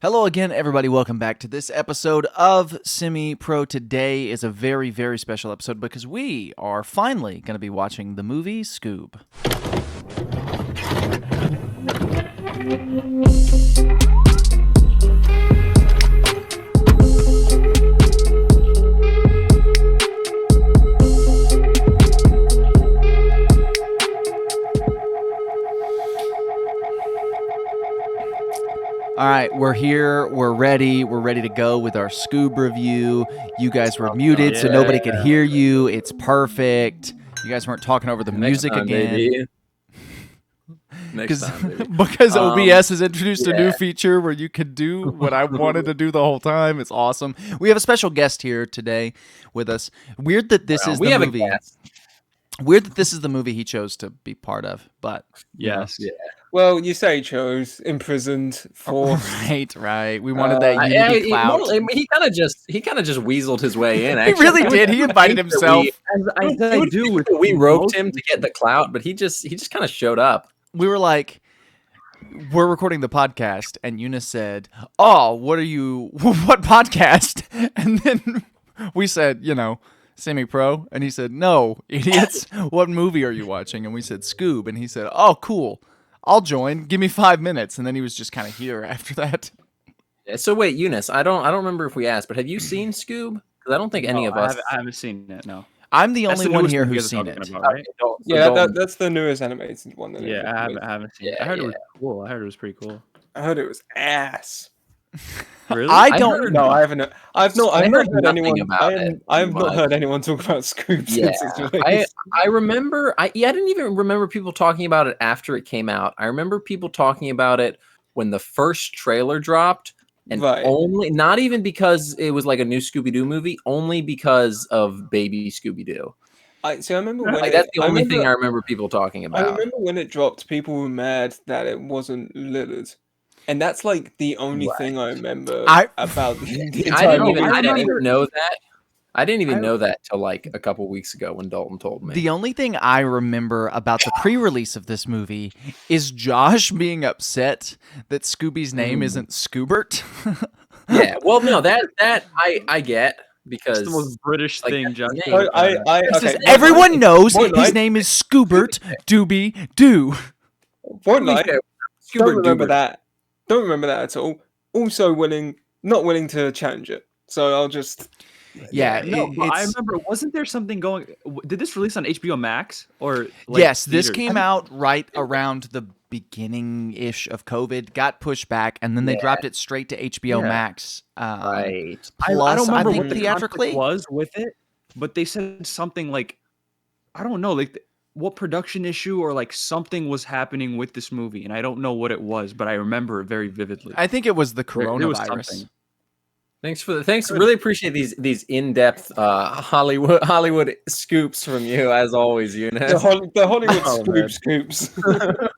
Hello again, everybody. Welcome back to this episode of Semi-Pro. Today is a very, very special episode because we are finally going to be watching the movie Scoob. All right, we're here, we're ready to go with our Scoob review. You guys were muted, so nobody could hear you. It's perfect. You guys weren't talking over the music again. Next time, baby. Because OBS has introduced a new feature where you can do what I wanted to do the whole time. It's awesome. We have a special guest here today with us. Weird that this is the movie. Weird that this is the movie he chose to be part of, but yes. Yeah. Well, you say chose, imprisoned, forced. Right. We wanted that Younity clout. He kind of just weaseled his way in. Actually. He really did. He invited himself. We roped him to get the clout, but he just kind of showed up. We were like, we're recording the podcast, and Younis said, "Oh, what podcast?" And then we said, Semi-Pro, and he said, "No, idiots. What movie are you watching?" And we said, "Scoob," and he said, "Oh, cool. I'll join. Give me 5 minutes." And then he was just kind of here after that. So wait, Younis, I don't remember if we asked, but have you seen Scoob? Because I don't think any of us. I haven't seen it. No, I'm the only one here who's seen it. About, right? That's the newest animated one. I haven't seen it. I heard it was cool. I heard it was pretty cool. I heard it was ass. Really? I don't know. I haven't. I've not heard anyone. I have not much. heard anyone talk about Scoob since its release. I remember. I didn't even remember people talking about it after it came out. I remember people talking about it when the first trailer dropped, and only not even because it was like a new Scooby-Doo movie, only because of Baby Scooby-Doo. I remember when that's the only thing I remember people talking about. I remember when it dropped, people were mad that it wasn't Lillard. And that's like the only thing I remember about the entire movie. I didn't even know that. I didn't even know that till like a couple weeks ago when Dalton told me. The only thing I remember about the pre-release of this movie is Josh being upset that Scooby's name isn't Scoobert. Yeah, well, no, that I get because it's the most British thing, Josh. Everyone knows his name is Scoobert Doobie Doo. Don't remember that. Don't remember that at all. Also not willing to challenge it. So I'll just... Yeah, I remember, wasn't there something going... Did this release on HBO Max? Or yes, this came out right around the beginning-ish of COVID, got pushed back, and then they dropped it straight to HBO Max. Right. Plus, I don't remember think what the theatrically was with it, but they said something like, I don't know, like... what production issue or like something was happening with this movie, and I don't know what it was, but I remember it very vividly. I think it was the coronavirus. Thanks. Really appreciate these in-depth Hollywood scoops from you as always, Younis. The Hollywood scoops.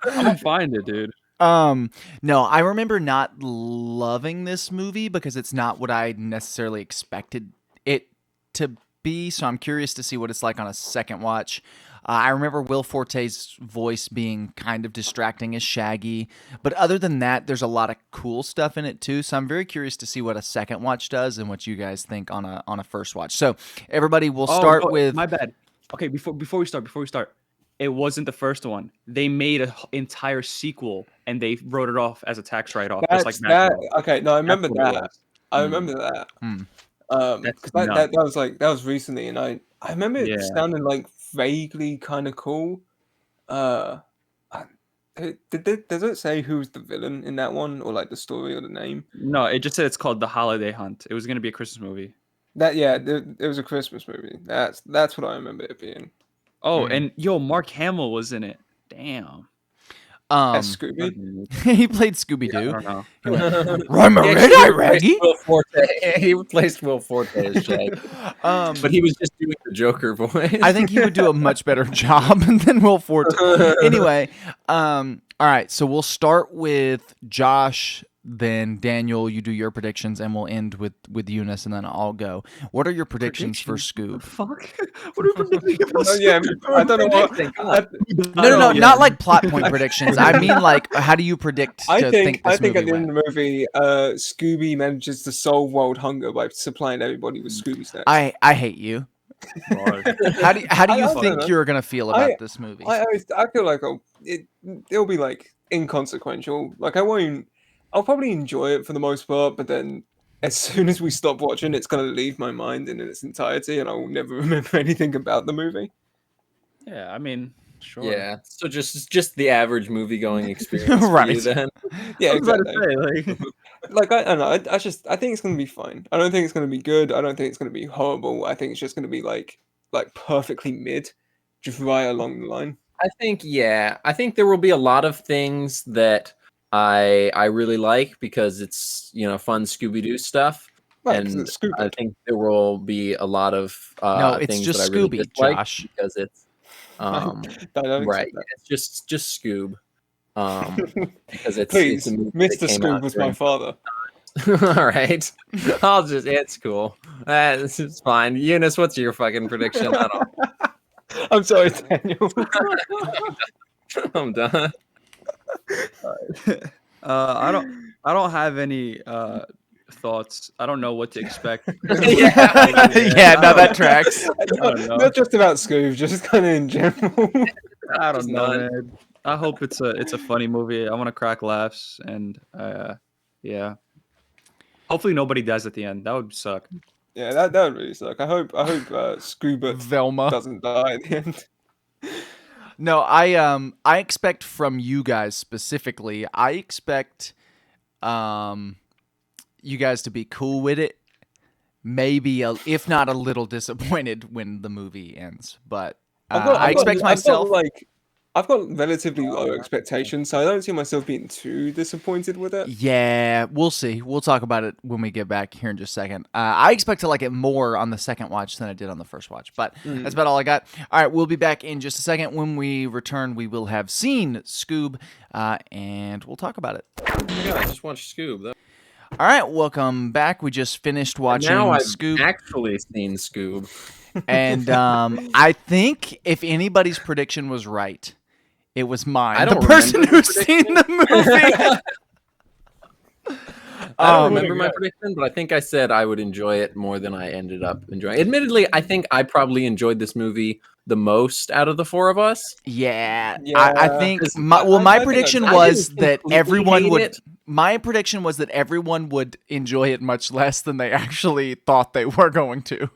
I'm gonna find it, dude. No, I remember not loving this movie because it's not what I necessarily expected it to be. So I'm curious to see what it's like on a second watch. I remember Will Forte's voice being kind of distracting as Shaggy. But other than that, there's a lot of cool stuff in it too. So I'm very curious to see what a second watch does and what you guys think on a first watch. So everybody will start with... My bad. Okay, before we start, it wasn't the first one. They made an entire sequel and they wrote it off as a tax write-off. Okay, no, I remember that. I remember that. That was recently, and I remember it sounding like vaguely kind of cool. Does it say who's the villain in that one, or like the story or the name? No, it just said it's called The Holiday Hunt. It was going to be a Christmas movie. It was a Christmas movie. That's what I remember it being. Oh, and Mark Hamill was in it. Damn. As Scooby? He played Scooby-Doo. I don't know. He replaced Will Forte as Shaggy. But he was just doing the Joker voice. I think he would do a much better job than Will Forte. Anyway, all right, so we'll start with Josh, then Daniel, you do your predictions, and we'll end with Younis, and then I'll go. What are your predictions for Scoob? Fuck. What are you predicting about Scoob? Yeah, I don't know what. No, not like plot point predictions. I mean, like, how do you predict? I think this at the movie end of the movie, Scooby manages to solve world hunger by supplying everybody with Scooby snacks. I hate you. How do you think you're gonna feel about this movie? I feel like it'll be like inconsequential. Like I'll probably enjoy it for the most part, but then as soon as we stop watching, it's gonna leave my mind in its entirety, and I will never remember anything about the movie. Yeah, I mean, sure. Yeah, so just the average movie going experience, right? For you then. Yeah, exactly. Say, like I don't know. I think it's gonna be fine. I don't think it's gonna be good. I don't think it's gonna be horrible. I think it's just gonna be like perfectly mid, just right along the line. I think there will be a lot of things that I really like because it's fun Scooby-Doo stuff, Right, and I think there will be a lot of it's things just that I really Scooby, dislike Josh. because it's right. It's just Scoob. Because Please, it's a movie Mr. Scoob was my father. All right, it's cool. This is fine. Younis, what's your fucking prediction? I don't. I'm sorry, Daniel. I'm done. I don't have any thoughts. I don't know what to expect. Yeah, no, that tracks. Not just about Scoob, just kind of in general. I don't know, man. I hope it's a funny movie. I want to crack laughs, and yeah. Hopefully nobody dies at the end. That would suck. Yeah, that would really suck. I hope Scoob Velma doesn't die at the end. No, I expect from you guys specifically. I expect you guys to be cool with it. Maybe if not a little disappointed when the movie ends, but I expect myself. I've got relatively low expectations, so I don't see myself being too disappointed with it. Yeah, we'll see. We'll talk about it when we get back here in just a second. I expect to like it more on the second watch than I did on the first watch, but that's about all I got. All right, we'll be back in just a second. When we return, we will have seen Scoob, and we'll talk about it. Oh my god, I just watched Scoob. All right, welcome back. We just finished watching Scoob. Actually seen Scoob. And I think if anybody's prediction was right, it was mine. I don't the person who's seen the movie. I don't remember my prediction, but I think I said I would enjoy it more than I ended up enjoying. Admittedly, I think I probably enjoyed this movie the most out of the four of us. Yeah. I think my prediction was that everyone would. My prediction was that everyone would enjoy it much less than they actually thought they were going to.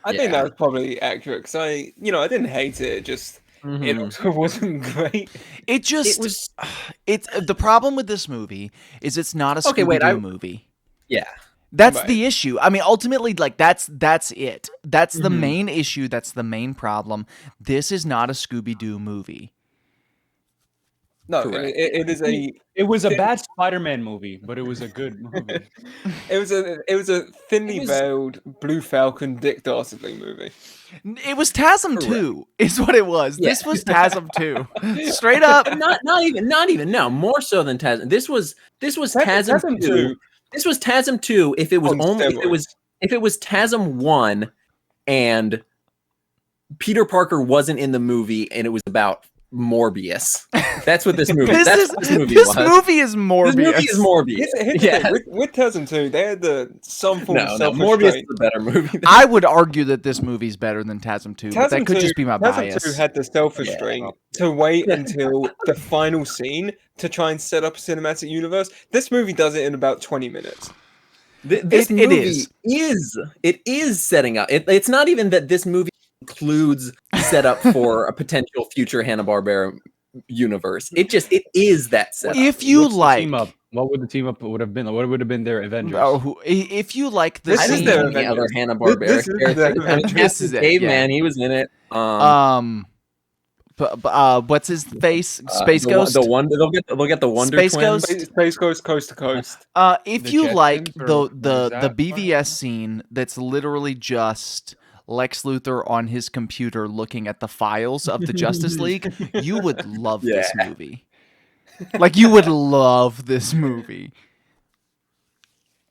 I think that was probably accurate because I didn't hate it. Just it also wasn't great. It's the problem with this movie is it's not a Scooby-Doo movie. Yeah. That's the issue. I mean, ultimately, like that's it. That's the main issue. That's the main problem. This is not a Scooby-Doo movie. No, it was a bad Spider-Man movie, but it was a good movie. It was a thinly veiled Blue Falcon Dick Dastardly movie. It was TASM 2 is what it was. Yeah. This was TASM 2. Straight up. Not even. No, more so than TASM. This was TASM 2. This was TASM 2 if it was if it was TASM 1 and Peter Parker wasn't in the movie and it was about Morbius. That's what this movie. This movie is Morbius. This movie is Morbius. Yeah. With TASM 2, they had some form of self-restraint. Morbius is a better movie. I would argue that this movie's better than TASM 2, but that could just be my bias. TASM 2 had the self-restraint to wait until the final scene to try and set up a cinematic universe. This movie does it in about 20 minutes. This movie is setting up. It's not even that this movie includes setup for a potential future Hanna-Barbera universe. It is that setup. If you what would the team up would have been? What would have been their Avengers? If you like the scene, the other Hanna-Barbera character. This is Caveman. He was in it. What's his face? Space Ghost. The one they'll get the Wonder Space Twins. Ghost. Space Ghost, Coast to Coast. If you like the BVS scene, that's literally just Lex Luthor on his computer looking at the files of the Justice League, you would love this movie. Like, you would love this movie.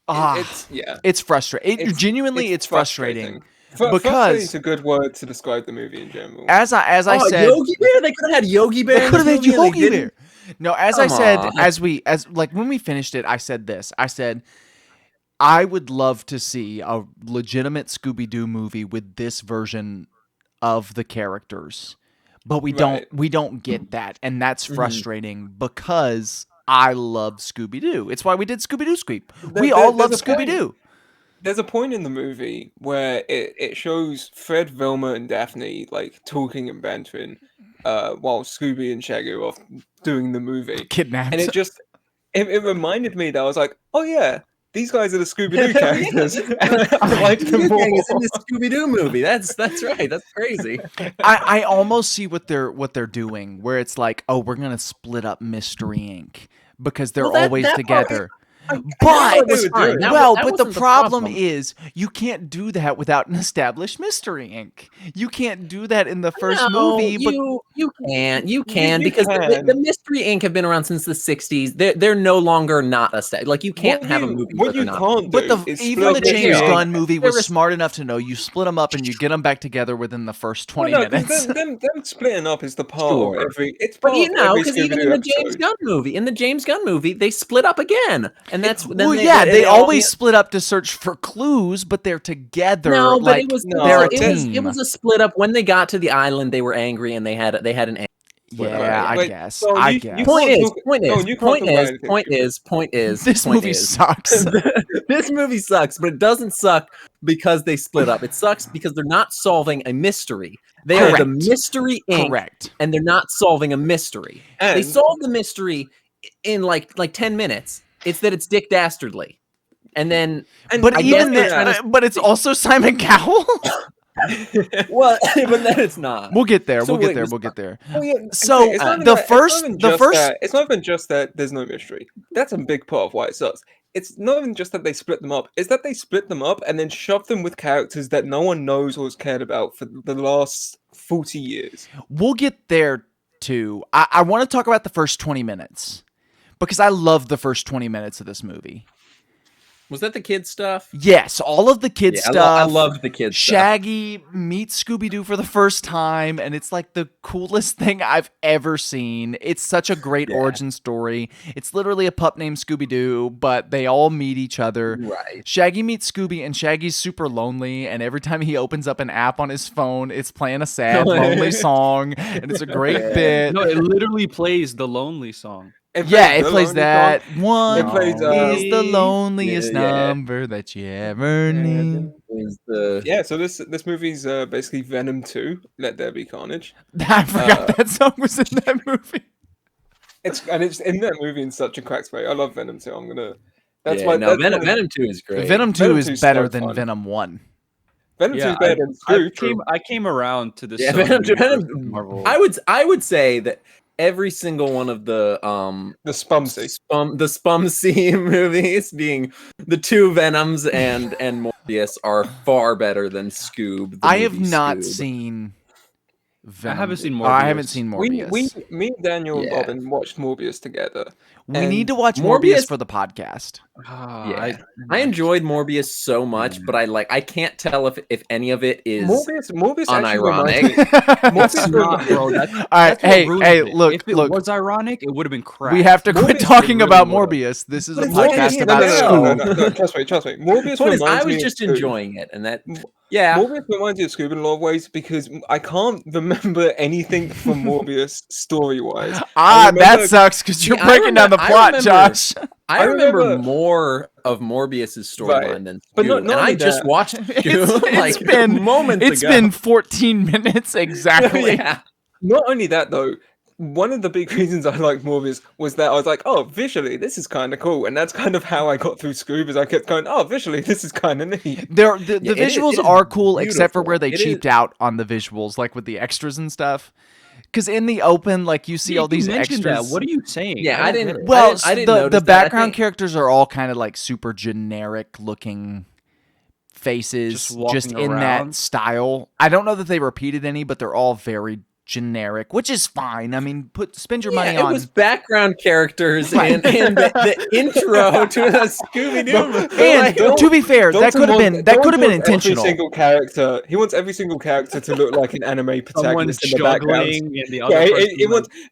It's frustrating. Genuinely, it's frustrating. Because frustrating's a good word to describe the movie in general. As I said, Yogi Bear. They could have had Yogi Bear. They could have had Yogi Bear. No, as I said, on. when we finished it, I said this. I said, I would love to see a legitimate Scooby-Doo movie with this version of the characters, but we don't get that, and that's frustrating because I love Scooby-Doo. It's why we did Scooby-Doo Squeep. We all love Scooby-Doo. There's a point in the movie where it shows Fred, Velma, and Daphne like talking and bantering, while Scooby and Shaggy are off doing the movie. Kidnapped. And it reminded me that I was like, oh yeah, these guys are the Scooby-Doo characters. I like them more. It's in the Scooby-Doo movie. That's right. That's crazy. I almost see what they're doing, where it's like, oh, we're gonna split up Mystery Inc. because they're always together. But the problem is you can't do that without an established Mystery Inc. You can't do that in the first movie. But you can because the Mystery Inc. have been around since the 60s. They're no longer not established. Like you can't have a movie. What you can't do even the James Gunn movie was smart enough to know you split them up and you get them back together within the first 20 minutes. Them splitting up is the part of every. It's but part because even in the James Gunn movie, they split up again. And that's they always split up to search for clues, but they're together. No, but they're a team. It was a split up. When they got to the island, they were angry and they had an. I guess. So I guess. Point is. This movie sucks. This movie sucks, but it doesn't suck because they split up. It sucks because they're not solving a mystery. They are the Mystery Inc. Correct. And they're not solving a mystery. They solved the mystery in like 10 minutes. It's that it's Dick Dastardly, but it's also Simon Cowell. Well, but then it's not. We'll get there. We'll get there. Oh, yeah. So it's not even just that there's no mystery. That's a big part of why it sucks. It's not even just that they split them up. It's that they split them up and then shoved them with characters that no one knows or has cared about for the last 40 years. We'll get there too. I want to talk about the first 20 minutes. Because I love the first 20 minutes of this movie. Was that the kids stuff? Yes, all of the kids stuff. I love the kids stuff. Shaggy meets Scooby-Doo for the first time, and it's like the coolest thing I've ever seen. It's such a great origin story. It's literally a pup named Scooby-Doo, but they all meet each other. Right. Shaggy meets Scooby, and Shaggy's super lonely, and every time he opens up an app on his phone, it's playing a sad, lonely song, and it's a great bit. No, it literally plays the lonely song. It plays that song. One is the loneliest number that you ever knew. So this movie's basically Venom 2, Let There Be Carnage. I forgot that song was in that movie. It's in that movie in such a crack way. I love Venom 2. Venom 2 is great. Venom 2 is better than Venom 1. Venom 2 is better than Scoob. I came around to this. Venom. I would say that every single one of the Spumsy movies, being the two Venoms and Morbius, are far better than Scoob. I have not seen Venom. I haven't seen Morbius. I haven't seen Morbius. Me, Daniel, and Robin watched Morbius together. We need to watch Morbius for the podcast. I enjoyed Morbius so much, but I can't tell if any of it is Morbius unironic. Morbius not, bro. Look. If it was ironic, it would have been crap. We have to quit talking about Morbius. This is a podcast about Scoob. No, trust me. Morbius I was just enjoying it, and that. Yeah, Morbius reminds me of Scoob in a lot of ways because I can't remember anything from Morbius story-wise. That sucks because you're breaking down the plot, Josh. I remember more of Morbius's storyline than Scoob, but not I just watched Scoob It's been 14 minutes exactly. Yeah. Not only that though. One of the big reasons I like Morbius was that I was like, oh, visually, this is kind of cool. And that's kind of how I got through Scoob, is I kept going, oh, visually, this is kind of neat. The visuals are cool, beautiful. Except for where they cheaped out on the visuals, like with the extras and stuff. Because in the open, like, you see all these extras. That. What are you saying? Yeah, I didn't. Well, I didn't the background characters are all kind of like super generic looking faces, just in that style. I don't know that they repeated any, but they're all very generic, which is fine. I mean, spend your money it on. was background characters and the intro to a Scooby-Doo movie. And to be fair, that could have been intentional. Every single character, he wants every single character to look like an anime protagonist in the background. And the other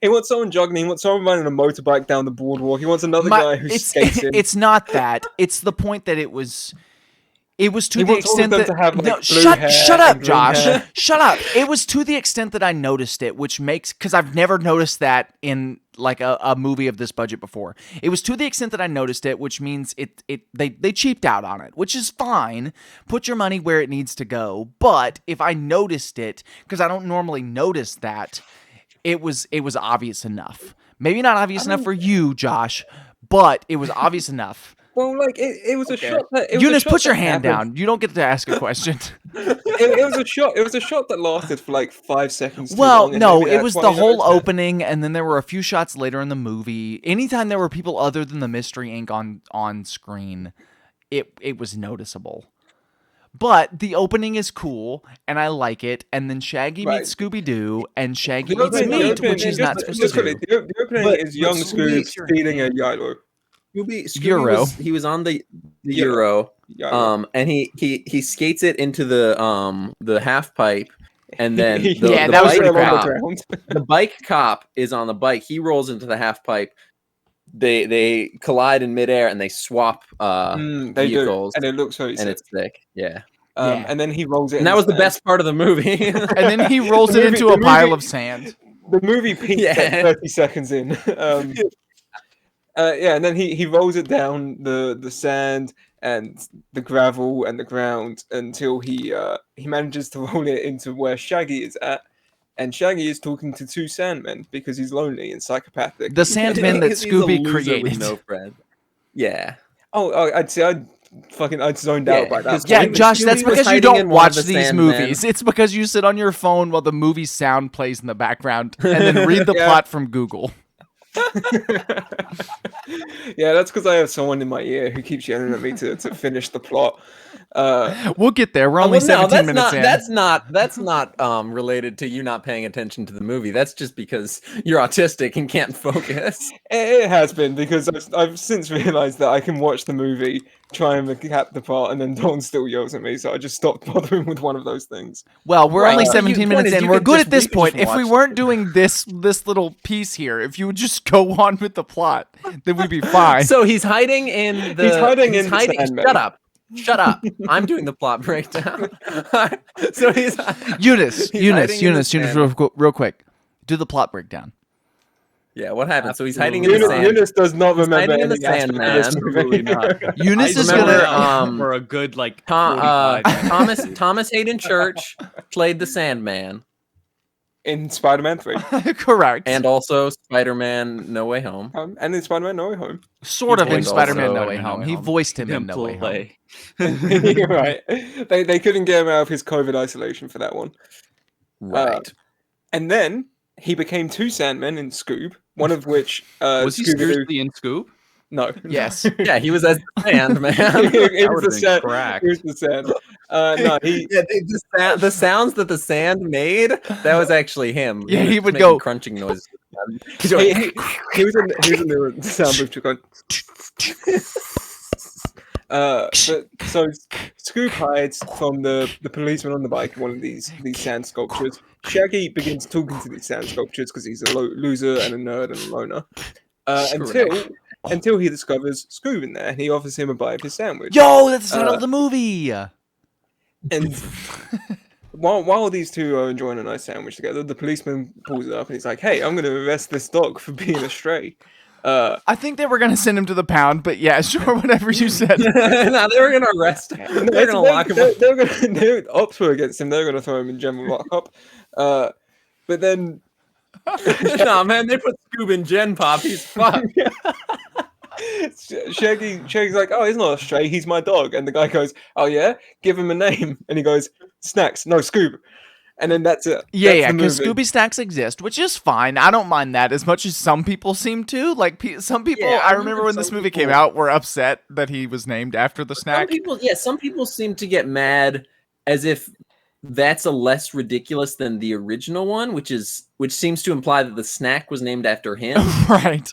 he wants someone juggling. He wants someone riding a motorbike down the boardwalk. He wants another guy who's skating. It's not that. It's the point that it was to the extent that to have, like, shut up, Josh. hair. Shut up. It was to the extent that I noticed it, which makes, because I've never noticed that in like a movie of this budget before. It was to the extent that I noticed it, which means they cheaped out on it, which is fine. Put your money where it needs to go. But if I noticed it, because I don't normally notice that, it was obvious enough. Maybe not obvious enough for you, Josh, but it was obvious enough. Well, like it was a shot that Eunice, put your hand down. You don't get to ask a question. It was a shot that lasted for like 5 seconds. Well, no, it was the whole opening, and then there were a few shots later in the movie. Anytime there were people other than the Mystery Inc. on screen, it was noticeable. But the opening is cool, and I like it. And then Shaggy meets Scooby-Doo, and Shaggy eats meat, which he's not supposed to do. The opening is young Scoob stealing a Yilo. Scooby he was on the Euro, and he skates it into the half pipe, and then the bike cop is on the bike. He rolls into the half pipe. They collide in midair and they swap vehicles, and it looks very and sick. It's thick. Yeah. And then he rolls it. And that was the best part of the movie. And then he rolls it into a pile of sand. The movie peaked at 30 seconds in. And then he rolls it down the sand and the gravel and the ground until he manages to roll it into where Shaggy is at, and Shaggy is talking to two Sandmen because he's lonely and psychopathic. The Sandmen that Scooby created. No friend. Yeah. Oh, I'd say I'd zoned out by that. Yeah, Josh, Scooby that's was because you hiding don't in one of watch the these Sandmen. movies. It's because you sit on your phone while the movie sound plays in the background and then read the plot from Google. Yeah, that's because I have someone in my ear who keeps yelling at me to finish the plot. We'll get there. We're only 17 minutes in. That's not related to you not paying attention to the movie. That's just because you're autistic and can't focus. It has been, because I've since realized that I can watch the movie, try and recap the part, and then Dalton still yells at me, so I just stopped bothering with one of those things. Well, we're only 17 minutes in. We're good at this point. just If we watch weren't doing this little piece here, if you would just go on with the plot, then we'd be fine. So he's hiding in the. He's hiding in the Sandman. Shut up! I'm doing the plot breakdown. So he's Eunice, Sandman. real quick. Do the plot breakdown. Yeah, what happened? So he's hiding in the sand. Eunice does not remember hiding in the any aspect of this Sandman. movie. Absolutely not. Eunice is remember, gonna. For a good 45 minutes. Thomas Hayden Church played the Sandman, In Spider-Man 3. Correct. and also Spider-Man: No Way Home. And in Spider-Man No Way Home. Sort of in voiced Spider-Man also No Way Home. He voiced him in No Way Home. You're right. They couldn't get him out of his COVID isolation for that one. Right. And then he became two Sandmen in Scoob, one of which Was he Scooby-Doo... seriously in Scoob? No. Yes. Yeah, he was as the Sandman. It was would've the been sand. cracked. It was the sand. No, he... Yeah, the sounds that the sand made, that was actually him. Yeah, he would making go crunching noises. He was in the sound booth going... So Scoob hides from the policeman on the bike in one of these sand sculptures. Shaggy begins talking to these sand sculptures because he's a loser and a nerd and a loner. Until he discovers Scoob in there, and he offers him a bite of his sandwich. Yo, that's the title of the movie. And while these two are enjoying a nice sandwich together, the policeman pulls it up and he's like, "Hey, I'm going to arrest this dog for being a stray." I think they were gonna send him to the pound, but yeah, sure, whatever you said. No, they were gonna arrest him. They're gonna lock him up. They're ops were against him. They're gonna throw him in general lockup. But then, No, man, they put Scoob in Gen Pop. He's fucked. Shaggy's like, "Oh, he's not a stray. He's my dog." And the guy goes, "Oh yeah, give him a name." And he goes, "Snacks." No, Scoob. And then that's it. Yeah, because Scooby Snacks exist, which is fine. I don't mind that as much as some people seem to. Like, some people, Yeah, I remember when this movie came out, were upset that he was named after the snack. Some people seem to get mad as if that's a less ridiculous than the original one, which seems to imply that the snack was named after him. Right.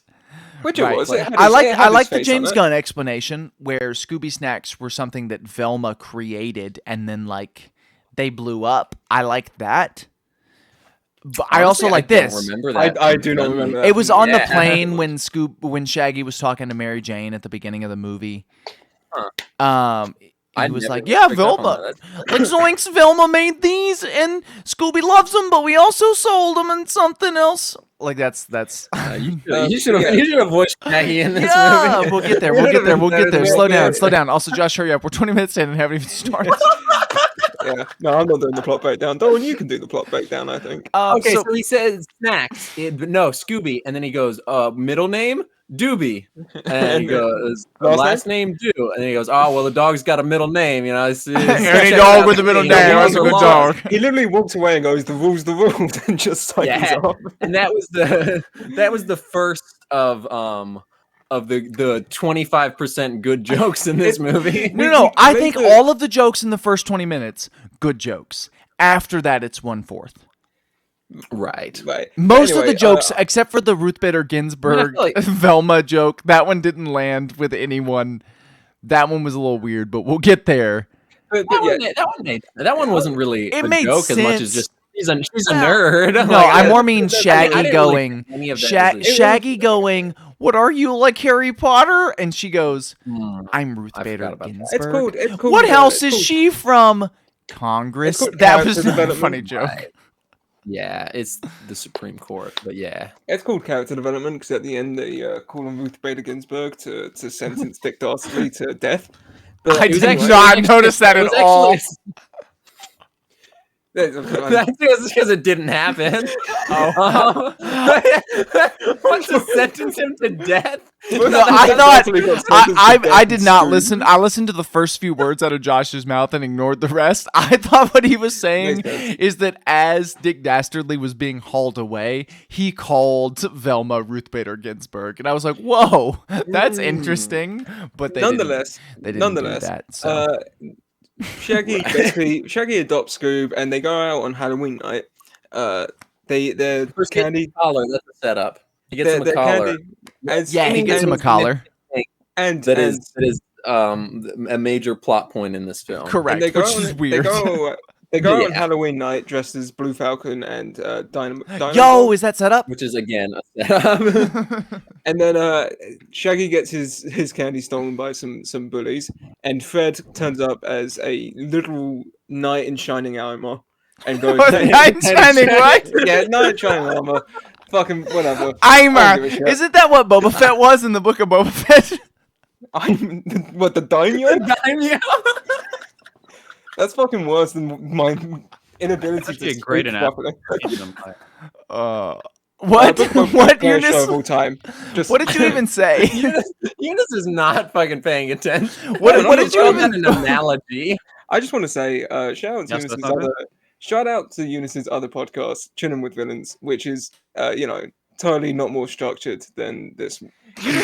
Which it was. I like the James Gunn explanation where Scooby snacks were something that Velma created and then like they blew up. I like that. But honestly, I also like this. Remember that. I do not remember that. It was on the plane when Shaggy was talking to Mary Jane at the beginning of the movie. He was like, "Yeah, Velma, like Zoinks, Velma made these, and Scooby loves them, but we also sold them and something else." Like that's. You should have voiced Shaggy in this movie. We'll get there. Slow down. Also, Josh, hurry up. We're 20 minutes in and haven't even started. Yeah, no, I'm not doing the plot breakdown. Dalton, you can do the plot breakdown, I think. Okay, so he says snacks. No, Scooby, and then he goes, middle name Doobie, and he goes last name Do, and then he goes, oh well, the dog's got a middle name, you know. Any dog with a middle name, that's a good dog. He literally walks away and goes, "The rules, and just signs off. And that was the first of the 25% good jokes in this movie. No, I think all of the jokes in the first 20 minutes, good jokes. After that, it's 1/4. Right. Most of the jokes, except for the Ruth Bader Ginsburg Velma joke, that one didn't land with anyone. That one was a little weird, but we'll get there. That one wasn't really a joke sense. As much as just she's a nerd. No, I more mean Shaggy going. Shaggy going. What are you, like Harry Potter? And she goes, I'm Ruth Bader Ginsburg. It's cool. What house is she from? Congress. That was a funny joke. Right. Yeah, it's the Supreme Court, but yeah. It's called character development because at the end they call on Ruth Bader Ginsburg to sentence Dick Dastardly to death. But I did not notice that at all. That's because it didn't happen. What's to sentence him to death? No, I did not listen. I listened to the first few words out of Josh's mouth and ignored the rest. I thought what he was saying is that as Dick Dastardly was being hauled away, he called Velma Ruth Bader Ginsburg, and I was like, "Whoa, that's interesting." But nonetheless, they didn't do that. So. Shaggy adopts Scoob and they go out on Halloween night. They're candy collar. That's a setup. He gets him a collar. He gets him a collar. And that is a major plot point in this film. Correct. Which is weird. They go on Halloween night dressed as Blue Falcon and Dynamo. Yo, is that set up? Which is again a setup. And then Shaggy gets his candy stolen by some bullies, and Fred turns up as a literal knight in shining armor and goes. Knight in shining what? Yeah, knight in shining armor. Fucking whatever. Armor. Isn't that what Boba Fett was in the book of Boba Fett? What, the daimyo? Daimyo. That's fucking worse than my inability to a great analogy. What? What, Younis? Of all time. What did you even say? Younis is not fucking paying attention. What did you even an analogy? I just want to say, shout out to Younis's other podcast, Chillin' with Villains, which is, totally not more structured than this.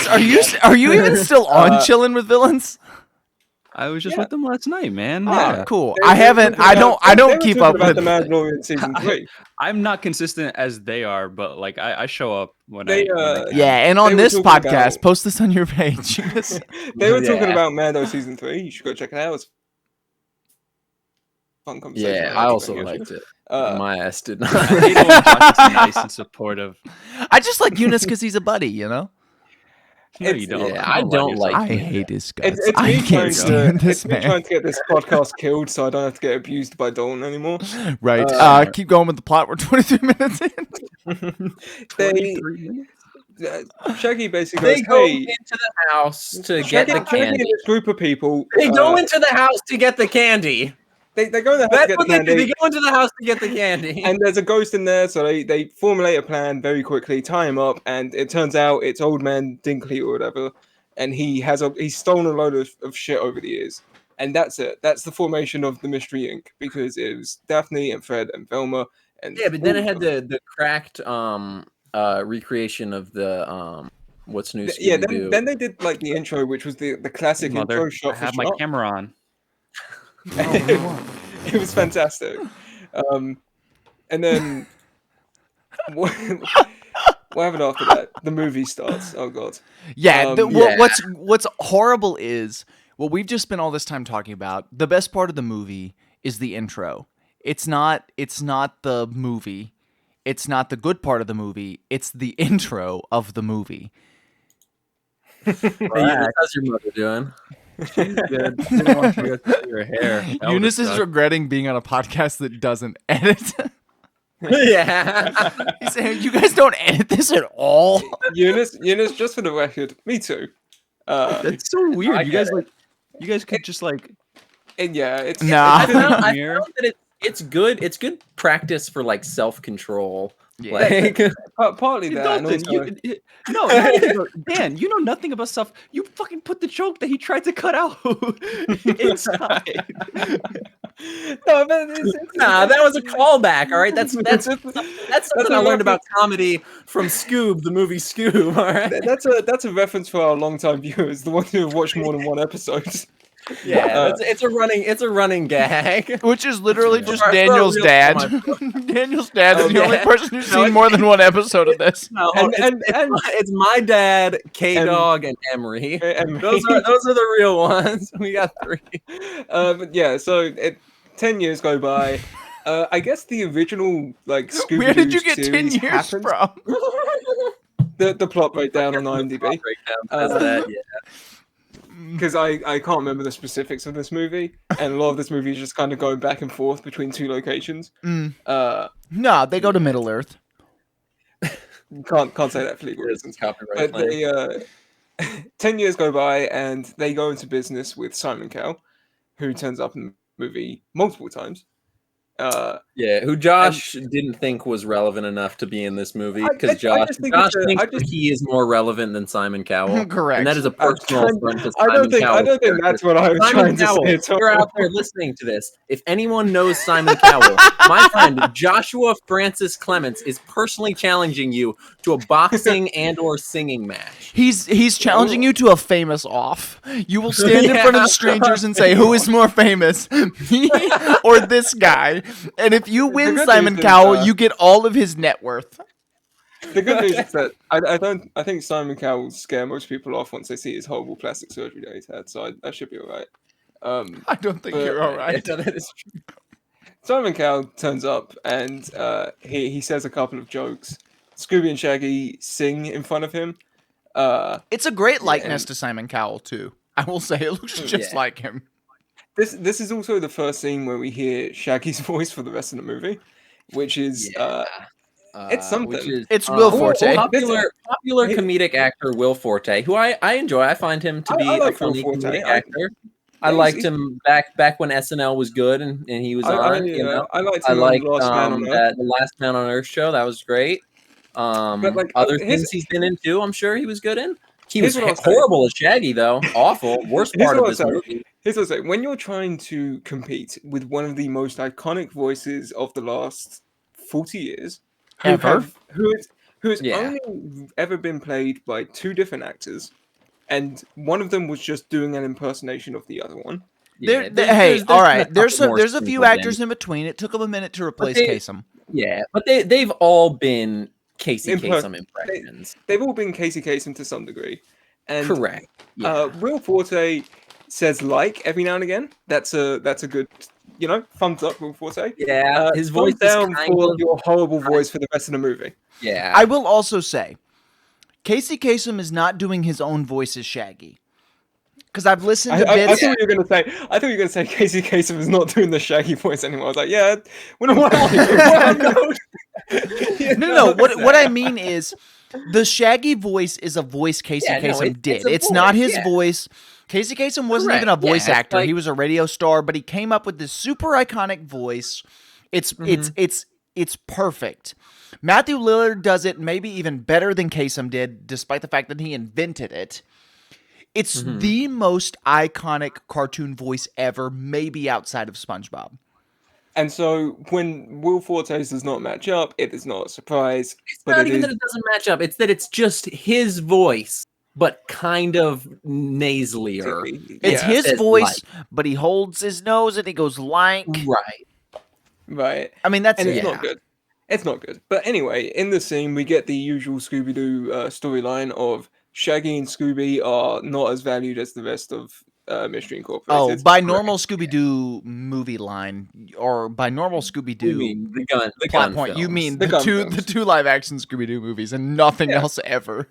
Are you even still on Chillin' with Villains? I was just with them last night, man. Oh, cool. I don't keep up with the Mandalorian season 3. I'm not consistent as they are, but like I show up when I and on this podcast, post this on your page. They were talking about Mando season 3. You should go check it out. It's fun conversation. Yeah, I also liked it. My ass did not. Nice and supportive. I just like Younis because he's a buddy, you know. No, you don't. Yeah, I don't like. I hate his guts. I can't stand this man. Trying to get this podcast killed, so I don't have to get abused by Dalton anymore. Right. Keep going with the plot. We're 23 minutes in. 23 minutes. Shaggy basically they go into the house to get the candy. This group of people. They go into the house to get the candy. They go in the house to get the candy. They go into the house to get the candy. And there's a ghost in there, so they formulate a plan very quickly, tie him up, and it turns out it's Old Man Dinkley or whatever, and he's stolen a load of shit over the years. And that's it. That's the formation of the Mystery Inc. Because it was Daphne and Fred and Velma. And but then it had the cracked recreation of the What's New Scooby-Doo. Then they did like the intro, which was the classic intro shot. I have my camera on. It was fantastic. And then what happened after that? The movie starts. Oh god. Yeah. Yeah. What's horrible is what we've just spent all this time talking about. The best part of the movie is the intro. It's not the movie. It's not the good part of the movie. It's the intro of the movie. Hey, how's your mother doing? She's good. Didn't want you guys to see her hair. Eunice is regretting being on a podcast that doesn't edit. Yeah. He's saying, you guys don't edit this at all. Eunice, just for the record, me too. That's so weird. I You get guys you guys could just like. And yeah, it's Nah. I found Here. that it's good. It's good practice for like self-control. Yeah. Like, partly that. And Dalton, also, no, not even Dan, you know nothing about stuff. You fucking put the joke that he tried to cut out inside. no, but it's, nah, that was a callback. All right, that's something I learned about comedy from Scoob, the movie Scoob. All right, that's a reference for our longtime viewers, the ones who have watched more than one episode. yeah, it's a running gag. Which is literally just For a Daniel's real dad. one. Daniel's dad is the yeah. only person who's seen more than one episode of this. No, And- it's my dad, K-Dog, and Emery. And Those are the real ones. We got 3. but yeah, so 10 years go by. I guess the original like Scooby Where did you get 10 years happened. from? The plot breakdown on IMDb. Because I can't remember the specifics of this movie, and a lot of this movie is just kind of going back and forth between 2 locations. No, they go to Middle Earth. Can't say that for legal reasons. Copyright But claim. 10 years go by, and they go into business with Simon Cowell, who turns up in the movie multiple times. Who Josh didn't think was relevant enough to be in this movie because I Josh just think thinks it's that he is more relevant than Simon Cowell. Correct. And that is a personal affront to I Simon don't Cowell's think character. that's what I was Simon trying to Cowell, say at all. you're out there listening to this. If anyone knows Simon Cowell, my friend Joshua Francis Clements is personally challenging you to a boxing and/or singing match. He's challenging you to a famous off. You will stand in front of strangers and say, who is more famous, me or this guy? And if you win good Simon news is, Cowell, you get all of his net worth. The good news is that I think Simon Cowell will scare most people off once they see his horrible plastic surgery that he's had, so I should be alright. I don't think But- you're all right. That is true. Simon Cowell turns up and he says a couple of jokes. Scooby and Shaggy sing in front of him. It's a great likeness and- to Simon Cowell, too. I will say it looks just like him. This is also the first scene where we hear Shaggy's voice for the rest of the movie, which is it's something. Which is, It's Will or- Forte. Popular comedic actor Will Forte, who I enjoy. I find him to be I like a funny Will Forte. comedic actor. I Yeah, liked him back when SNL was good and he was on. You know, I liked I him liked on Last Man on Earth. the Last Man on Earth show. That was great. like, Other here's- things he's been in too, I'm sure he was good in. He Here's was what I'll say. horrible as Shaggy though. Awful. Worst Here's part of what this I'll say. movie. Here's what I say: when you're trying to compete with one of the most iconic voices of the last 40 years, Ever? who has Yeah. only ever been played by 2 different actors, and one of them was just doing an impersonation of the other one. Yeah, Hey, all right. been There's couple more a few sprinkled actors in. in between. It took them a minute to replace they- Kasem. Yeah, but they've all been Casey Imper- Kasem impressions. They've all been Casey Kasem to some degree, and Correct. Yeah. Will Forte says like every now and again. That's a good, thumbs up, Will Forte. Yeah, his thumbs voice is down kind for of your horrible voice for the rest of the movie. yeah. I will also say, Casey Kasem is not doing his own voice as Shaggy. Because I've listened to I bits. thought you were going to say Casey Kasem is not doing the Shaggy voice anymore. I was like, yeah, we're not. No. What I mean is, the Shaggy voice is a voice Casey Yeah, no, Kasem did. it's a It's not voice, his yeah. voice. Casey Kasem wasn't Correct, even a voice yeah, it's actor. like- He was a radio star, but he came up with this super iconic voice. It's perfect. Matthew Lillard does it maybe even better than Kasem did, despite the fact that he invented it. It's the most iconic cartoon voice ever, maybe outside of SpongeBob. And so when Will Forte's does not match up, it is not a surprise. It's not even that it doesn't match up. It's that it's just his voice but kind of nasalier. It's his Says voice, but he holds his nose and he goes like. Right. I mean, that's and it's not good. It's not good. But anyway, in the scene, we get the usual Scooby-Doo storyline of Shaggy and Scooby are not as valued as the rest of Mystery Incorporated. Oh, by normal Scooby-Doo movie line, or by normal Scooby-Doo the plot gun point, you films. mean The gun the films. two live-action Scooby-Doo movies and nothing Yeah. else ever.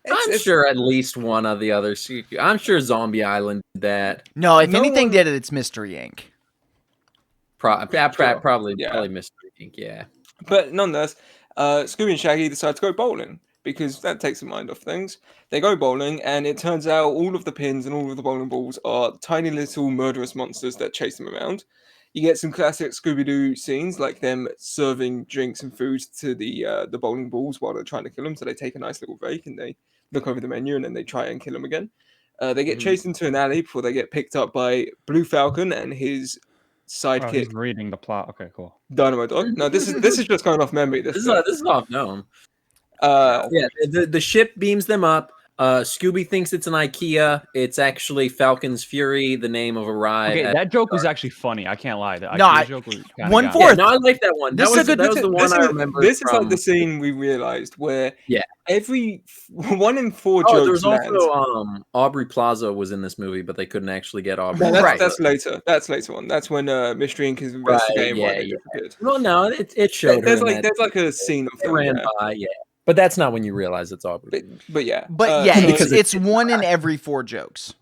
I'm sure at least one of the other. I'm sure Zombie Island did that. No, if No anything one- did it, it's Mystery Inc. Probably Yeah. Mr. Inc. Yeah. But nonetheless, Scooby and Shaggy decide to go bowling because that takes the mind off things. They go bowling, and it turns out all of the pins and all of the bowling balls are tiny little murderous monsters that chase them around. You get some classic Scooby-Doo scenes, like them serving drinks and food to the bowling balls while they're trying to kill them. So they take a nice little break and they look over the menu and then they try and kill them again. They get chased into an alley before they get picked up by Blue Falcon and his sidekick. He's reading the plot. Okay, cool. Dynamo Dog. No, this is just going off memory. This is off known. Uh, Yeah, the ship beams them up. Scooby thinks it's an IKEA. It's actually Falcon's Fury, the name of a ride. Okay, at- that joke was actually funny. I can't lie. The No, IKEA joke was kinda one got fourth. me. Yeah, no, I like that one. This is a good- That was the one I remember. This is like from- the scene we realized where Yeah. every 1 in 4 Oh, jokes there was lands. also Aubrey Plaza was in this movie, but they couldn't actually get Aubrey. No, Right. that's later. That's later on. That's when Mystery Inc. is investigating why they disappeared. Well, no, it showed. There's her in like that. there's like a scene of It them ran there. by, yeah, but that's not when you realize it's Aubrey. But yeah. But yeah, so it's one in every 4 jokes.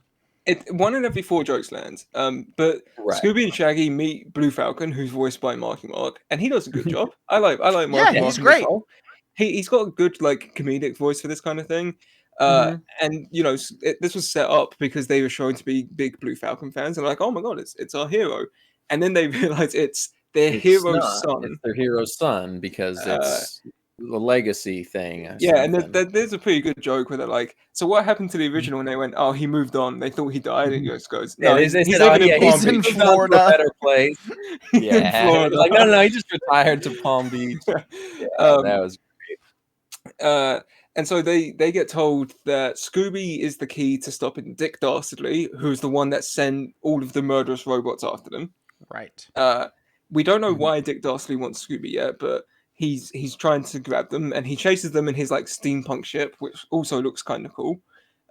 1 in every 4 jokes lands. But Right. Scooby and Shaggy meet Blue Falcon, who's voiced by Marky Mark, and he does a good job. I like Marky Mark. he's in great. this role. He's got a good like comedic voice for this kind of thing. And you know, this was set up because they were shown to be big Blue Falcon fans, and like, oh my god, it's our hero. And then they realize it's their hero's not. son. It's their hero's son because it's the legacy thing. or Yeah, and something. there's a pretty good joke where they're like, so what happened to the original? And they went, oh, he moved on. They thought he died. And he just goes, no, Yeah, he's they said, living oh, yeah, in Palm he's in Beach. Moved on to a Florida. better place. In Yeah, Florida. like no, he just retired to Palm Beach. Yeah, that was And so they get told that Scooby is the key to stopping Dick Dastardly, who's the one that sent all of the murderous robots after them. Right. We don't know why Dick Dastardly wants Scooby yet, but he's trying to grab them, and he chases them in his like steampunk ship, which also looks kind of cool.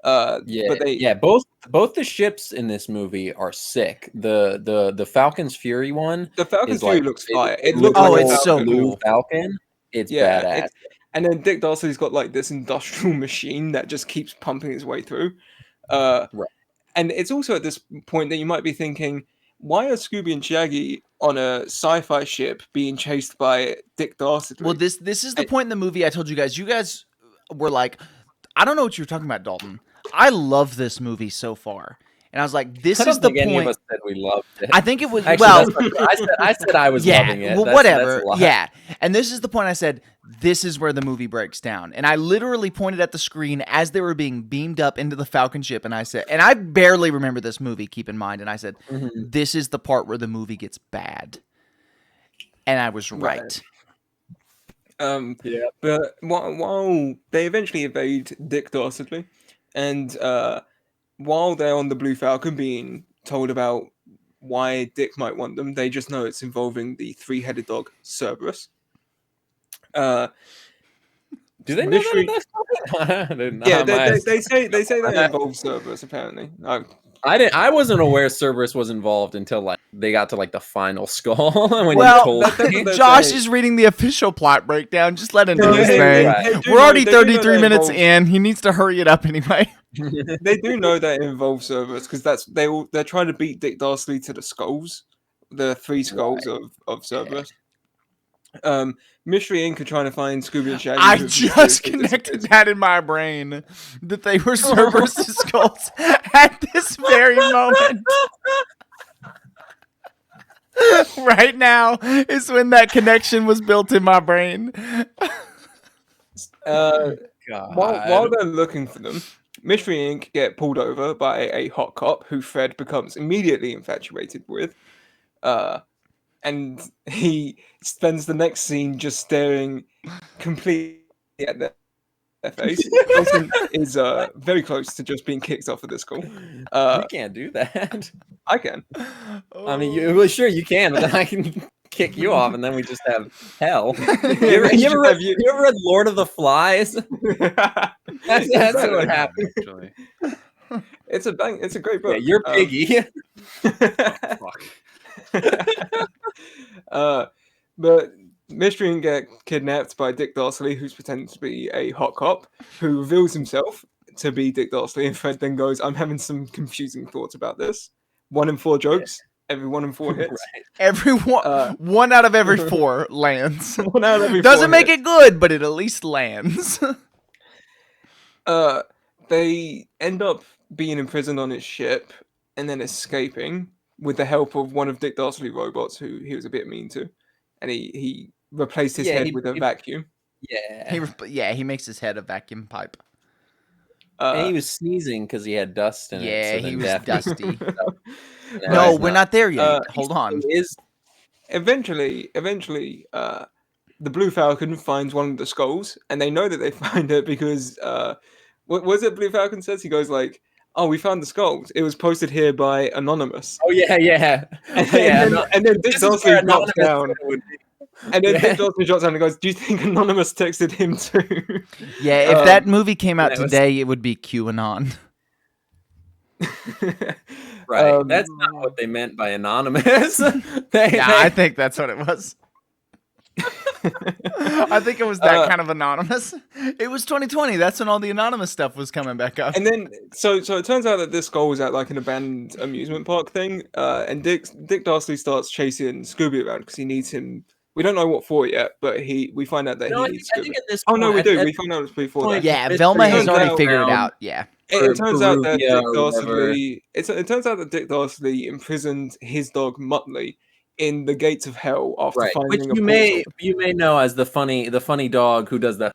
Both the ships in this movie are sick. The Falcon's Fury one. The Falcon's is Fury like- looks fire. It looks looks Oh, like a it's so Falcon. Blue cool. Falcon. It's badass. And then Dick Dastardly's got like this industrial machine that just keeps pumping its way through. Right. And it's also at this point that you might be thinking, why are Scooby and Shaggy on a sci-fi ship being chased by Dick Dastardly? Well, this is the point in the movie I told you guys. You guys were like, I don't know what you're talking about, Dalton. I love this movie so far. And I was like, this I don't is the think any of point. us said we loved it. I think it was, Actually, well, I said I was yeah, loving it. well, That's whatever. a lie. Yeah. And this is the point I said, this is where the movie breaks down. And I literally pointed at the screen as they were being beamed up into the Falcon ship. And I said, and I barely remember this movie, keep in mind. And I said, this is the part where the movie gets bad. And I was right. Yeah. But while they eventually evade Dick Dastardly, and while they're on the Blue Falcon being told about why Dick might want them, they just know it's involving the 3-headed dog Cerberus. Do they know Mystery- that? Yeah, they say that involves Cerberus. Apparently, I wasn't aware Cerberus was involved until like they got to like the final skull. When Well, you told that's me. what Josh say. is reading the official plot breakdown. Just let him do No, his they- thing. right. do We're know- already they do know 33 that minutes involves- in. He needs to hurry it up anyway. They do know that it involves Cerberus because they're trying to beat Dick Dastardly to the skulls, the 3 skulls of Cerberus. Mystery Inc. are trying to find Scooby and Shaggy. I who just mysteriously connected disappeared. that in my brain that they were Cerberus' skulls at this very moment. Right now is when that connection was built in my brain. God. While they're looking for them, Mystery Inc. get pulled over by a hot cop who Fred becomes immediately infatuated with. And he spends the next scene just staring completely at them. their face. Dalton is very close to just being kicked off of this school. You can't do that. I can. I mean, well, sure you can, but then I can kick you off, and then we just have hell. You ever read Lord of the Flies? That's what happened. Actually. It's a great book. Yeah, you're Piggy. But Mystery get kidnapped by Dick Dastardly, who's pretending to be a hot cop, who reveals himself to be Dick Dastardly, and Fred then goes, I'm having some confusing thoughts about this. 1 in 4 jokes, every 1 in 4 hits. Right. Every one out of every 4 lands. 1 out of every 4 Doesn't make hits. it good, but it at least lands. They end up being imprisoned on his ship and then escaping with the help of one of Dick Dastardly's robots, who he was a bit mean to, and he replaced his head with a vacuum. Yeah. He makes his head a vacuum pipe. And he was sneezing because he had dust in it. Yeah, So he was definitely- dusty. Yeah, No, it's we're not there yet. Hold on. Eventually, the Blue Falcon finds one of the skulls, and they know that they find it because what was it? Blue Falcon says, he goes like, "Oh, we found the skulls. It was posted here by Anonymous." Oh yeah. And then Dick Dastardly drops down. And then Dick Dastardly drops down and goes, "Do you think Anonymous texted him too?" Yeah, if that movie came out yeah, it was- today, it would be QAnon. Right. That's not what they meant by anonymous. I think that's what it was. I think it was that kind of anonymous. It was 2020. That's when all the anonymous stuff was coming back up. And then, so it turns out that this skull was at like an abandoned amusement park thing, and Dick Dastardly starts chasing Scooby around because he needs him. We don't know what for yet, but we find out that he needs I Scooby. think at this Oh point, no, we do. We find out it's before point, that. Yeah, Mystery Velma has turns already out- figured it out. Yeah. It turns out that Perugia Dick or whatever. Dastardly. It turns out that Dick Dastardly imprisoned his dog Muttley in the gates of hell after Right, finding which a you may know as the funny dog who does the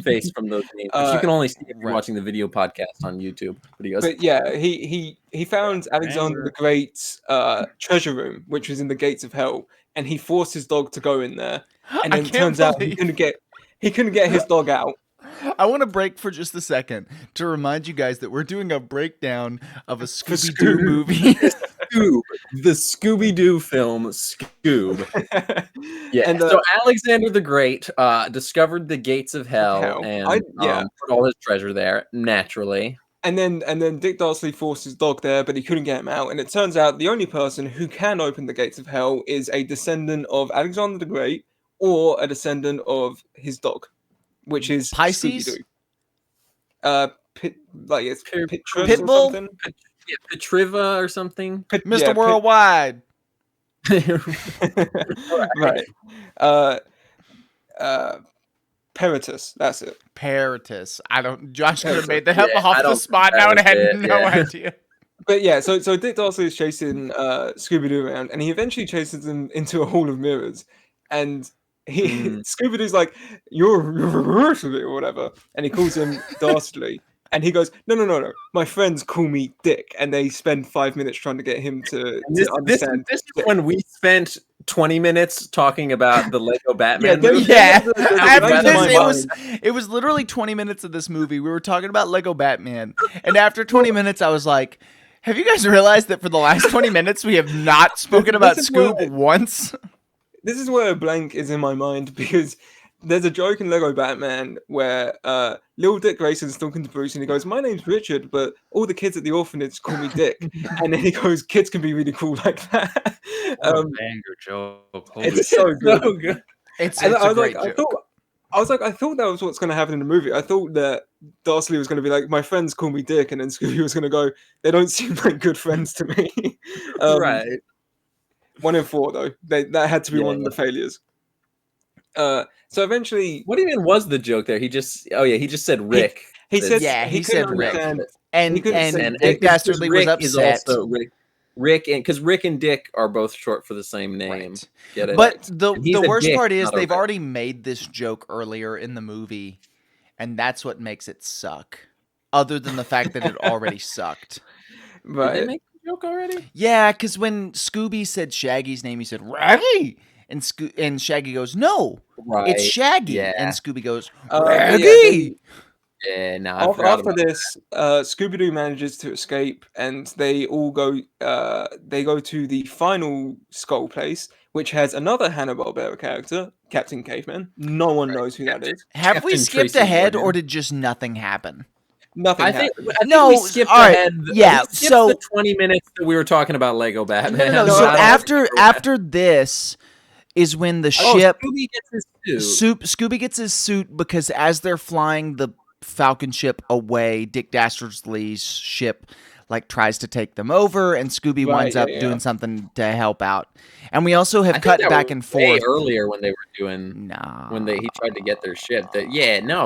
face from those games, which you can only see if you're right. watching the video podcast on YouTube. But he goes, But yeah, he found Alexander the Great's treasure room, which was in the gates of hell, and he forced his dog to go in there. And I then it can't turns out he believe- couldn't get his dog out. I want to break for just a second to remind you guys that we're doing a breakdown of a Scooby-Doo Scoob. movie. Scoob, the Scooby-Doo film Scoob. Yeah. And, So Alexander the Great discovered the gates of hell and put all his treasure there naturally. And then Dick Dastardly forced his dog there, but he couldn't get him out. And it turns out the only person who can open the gates of hell is a descendant of Alexander the Great or a descendant of his dog, which is Pisces? Scooby-Doo. It's Pitris or Pitbull? something. Yeah, Petriva or something. Mr. Worldwide. Right. Peritus, that's it. Peritus. Josh could have made that up Yeah, off I the don't spot think now, that and I had was it, no yeah. idea. But yeah, so Dick Dastardly is chasing Scooby-Doo around, and he eventually chases him into a hall of mirrors. And Scooby-Doo's like, you're Dastardly or whatever. And he calls him Dastardly. And he goes, no. My friends call me Dick. And they spend 5 minutes trying to get him to understand. This is when we spent 20 minutes talking about the Lego Batman there- movie. Yeah, there's a after blank in this, my it was literally 20 minutes of this movie. We were talking about Lego Batman, and after 20 minutes, I was like, "Have you guys realized that for the last 20 minutes we have not spoken about This is Scoob where- once?" This is where a blank is in my mind because there's a joke in Lego Batman where little Dick Grayson's talking to Bruce and he goes, "My name's Richard, but all the kids at the orphanage call me Dick." And then he goes, "Kids can be really cool like that." Banger joke. Holy It's so good. So good. It's And a great joke. I thought that was what's going to happen in the movie. I thought that Dastardly was going to be like, "My friends call me Dick," and then Scooby was going to go, "They don't seem like good friends to me." Right. 1 in 4 though. That had to be one of the failures. So eventually, What even was the joke there? He just said Rick. he said, Yeah, he couldn't said Rick. understand- And he couldn't say- Dick Dastardly was Rick is upset. also Rick, and because Rick and Dick are both short for the same name. Right. Get it? But And the he's a worst dick, part is not a they've Rick. already made this joke earlier in the movie, and that's what makes it suck. Other than the fact that it already sucked. Did they Right. make the joke already? Yeah, because when Scooby said Shaggy's name, he said Raggy, And Shaggy goes, "No, Right. it's Shaggy." Yeah. And Scooby goes, Yeah, "Shaggy." Yeah, no. After this, Scooby-Doo manages to escape, and they all go. They go to the final skull place, which has another Hanna-Barbera character, Captain Caveman. No one knows who that is. Have we Captain skipped Tracy ahead, Morgan. or did just nothing happen? Nothing I think happened. No, we skipped all right, ahead. yeah, We skipped so- the 20 minutes that we were talking about Lego Batman. No. No, So I don't after this is when the ship Scooby gets his suit. Scooby gets his suit because as they're flying the Falcon ship away, Dick Dastardly's ship like tries to take them over, and Scooby Right, winds up yeah. doing something to help out. And we also I have think cut that back was and way forth. earlier when they were doing Nah. when he tried to get their ship. That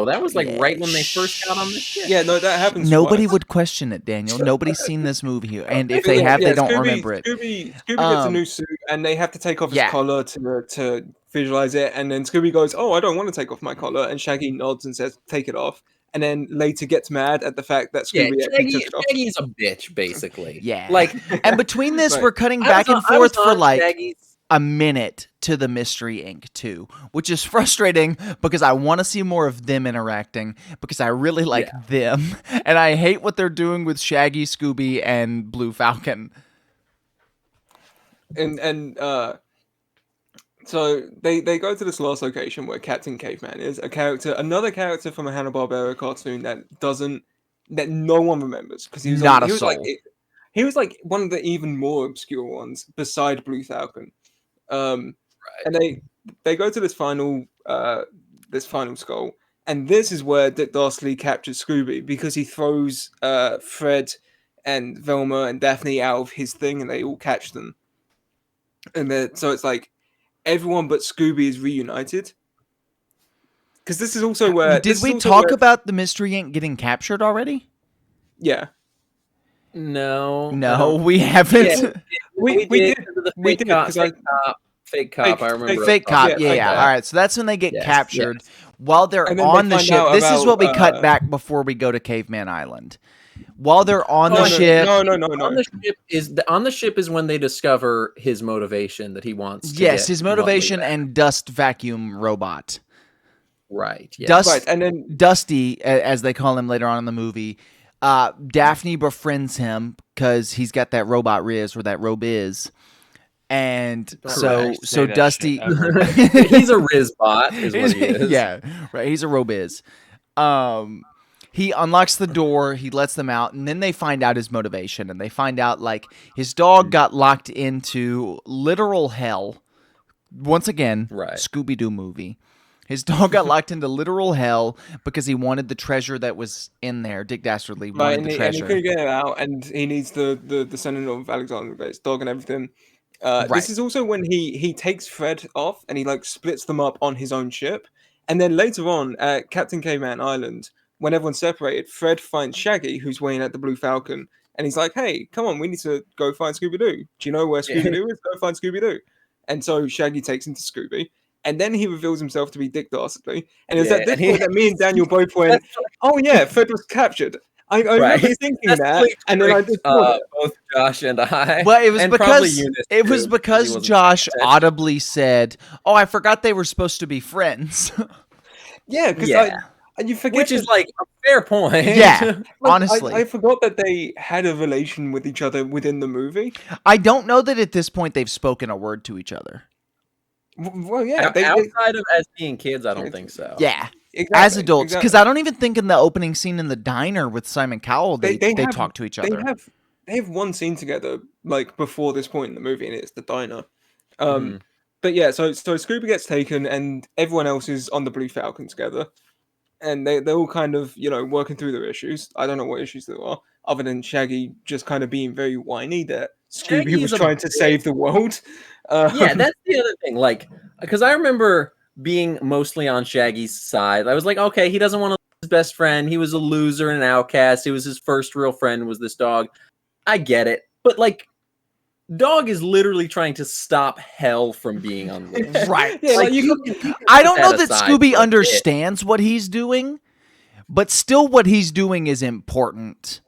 that was like right when they first got on the ship. Yeah, no, that happens. Nobody twice. would question it, Daniel. Nobody's seen this movie, and if they have, they don't remember it. Scooby gets a new suit, and they have to take off his Yeah. collar to visualize it. And then Scooby goes, "Oh, I don't want to take off my collar." And Shaggy nods and says, "Take it off." And then later gets mad at the fact that Scooby actually took it off. Shaggy's a bitch, basically. Yeah. Like, And between this, Right. we're cutting I back was and on- I was forth for on like Shaggy's- a minute to the Mystery Inc. too, which is frustrating because I want to see more of them interacting because I really like them, and I hate what they're doing with Shaggy, Scooby, and Blue Falcon. So they go to this last location where Captain Caveman is another character from a Hanna-Barbera cartoon that no one remembers because he was Not a he was soul. he was like one of the even more obscure ones beside Blue Falcon. And they go to this final skull, and this is where Dick Dastardly captures Scooby because he throws Fred and Velma and Daphne out of his thing, and they all catch them. And so it's like everyone but Scooby is reunited. Because this is also where Did we talk about the Mystery Inc. getting captured already? Yeah, No, No, we haven't. Yeah. we did. We did because because fake cop. I remember Fake cop, yeah, yeah. cop. All right, so that's when they get Yes, captured while they're And then they on the find ship. out This is what we about, cut back before we go to Caveman Island. While they're on the ship, No. On the ship is when they discover his motivation that he wants. To yes, get his motivation Lovely back. and Dust Vacuum Robot. Right. Yeah. Dust, Right, and then Dusty, as they call him later on in the movie. Daphne befriends him because he's got that robot Riz or that Robiz. And so say that Dusty, shit ever. He's a Rizbot, is what he is. yeah, right. He's a Robiz. He unlocks the door, he lets them out, and then they find out his motivation, and they find out like his dog got locked into literal hell. Once again, Right. Scooby-Doo movie. His dog got locked into literal hell because he wanted the treasure that was in there. Dick Dastardly right, wanted and the he treasure. couldn't get it out, and he needs the descendant of Alexander the Great's dog and everything. Right. This is also when he takes Fred off and he like splits them up on his own ship, and then later on at Captain Caveman Island, when everyone's separated, Fred finds Shaggy, who's waiting at the Blue Falcon, and he's like, "Hey, come on, we need to go find Scooby-Doo. Do you know where Scooby-Doo is? Go find Scooby-Doo." And so Shaggy takes him to Scooby, and then he reveals himself to be Dick Dastardly. And it's Yeah, at this and he- point that me and Daniel both went, "Oh yeah, Fred was captured." I remember thinking That's that, really and then I tricked, just thought it. both Josh and I. Well, it was and probably because Younis, it was too, because he wasn't Josh paying attention. audibly said, "Oh, I forgot they were supposed to be friends." Yeah, because Yeah. you forget Which is that- like a fair point. Yeah. like, honestly. I forgot that they had a relation with each other within the movie. I don't know that at this point they've spoken a word to each other. Well, yeah, Outside of as being kids, I don't think so. Yeah, exactly, as adults, because exactly. I don't even think in the opening scene in the diner with Simon Cowell they have- talk to each other. They have one scene together like before this point in the movie, and it's the diner. Mhm. But yeah, so Scooby gets taken, and everyone else is on the Blue Falcon together, and they're all kind of working through their issues. I don't know what issues there are, other than Shaggy just kind of being very whiny that Scooby Shaggy's was a trying to bitch. save the world. Yeah, that's the other thing. Like, because I remember being mostly on Shaggy's side. I was like, okay, he doesn't want to lose his best friend. He was a loser and an outcast. It was his first real friend was this dog. I get it. But like, dog is literally trying to stop hell from being unleashed. Right. Yeah, Like, you I don't know that aside Scooby for a bit. understands what he's doing, but still what he's doing is important.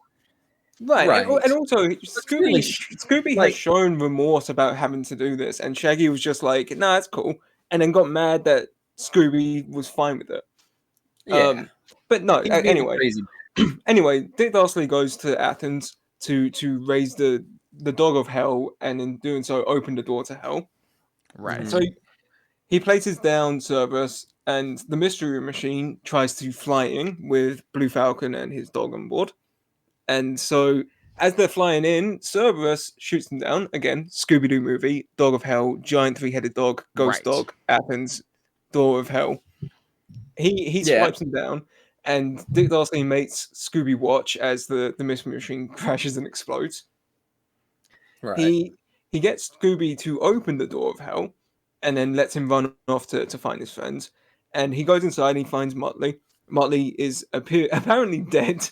Right. And also, really Scooby has shown remorse about having to do this, and Shaggy was just like, "Nah, it's cool," and then got mad that Scooby was fine with it. Yeah. But no. He's being Anyway, crazy. anyway, Dick Dastardly goes to Athens to raise the dog of hell, and in doing so, open the door to hell. Right. So he places down Cerberus, and the mystery machine tries to fly in with Blue Falcon and his dog on board. And so, as they're flying in, Cerberus shoots them down. Again, Scooby-Doo movie, dog of hell, giant three-headed dog, ghost dog, Athens, door of hell. He swipes them down, and Dick Dastardly makes Scooby watch as the mystery machine crashes and explodes. Right. He gets Scooby to open the door of hell, and then lets him run off to find his friends. And he goes inside and he finds Muttley. Muttley is apparently dead,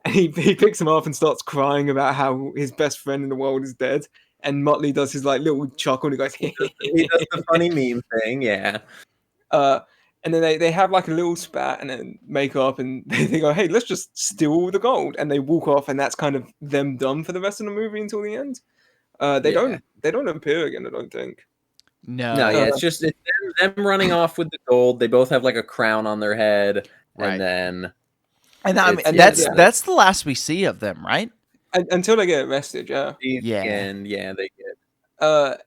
and he picks him up and starts crying about how his best friend in the world is dead. And Muttley does his like little chuckle and he goes, he does the funny meme thing, yeah. And then they have like a little spat and then make up, and they go, "Hey, let's just steal all the gold," and they walk off, and that's kind of them done for the rest of the movie until the end. They don't appear again, I don't think. No, it's just them running off with the gold. They both have like a crown on their head, Right. and that's the last we see of them, right? Until they get arrested, yeah. And they get.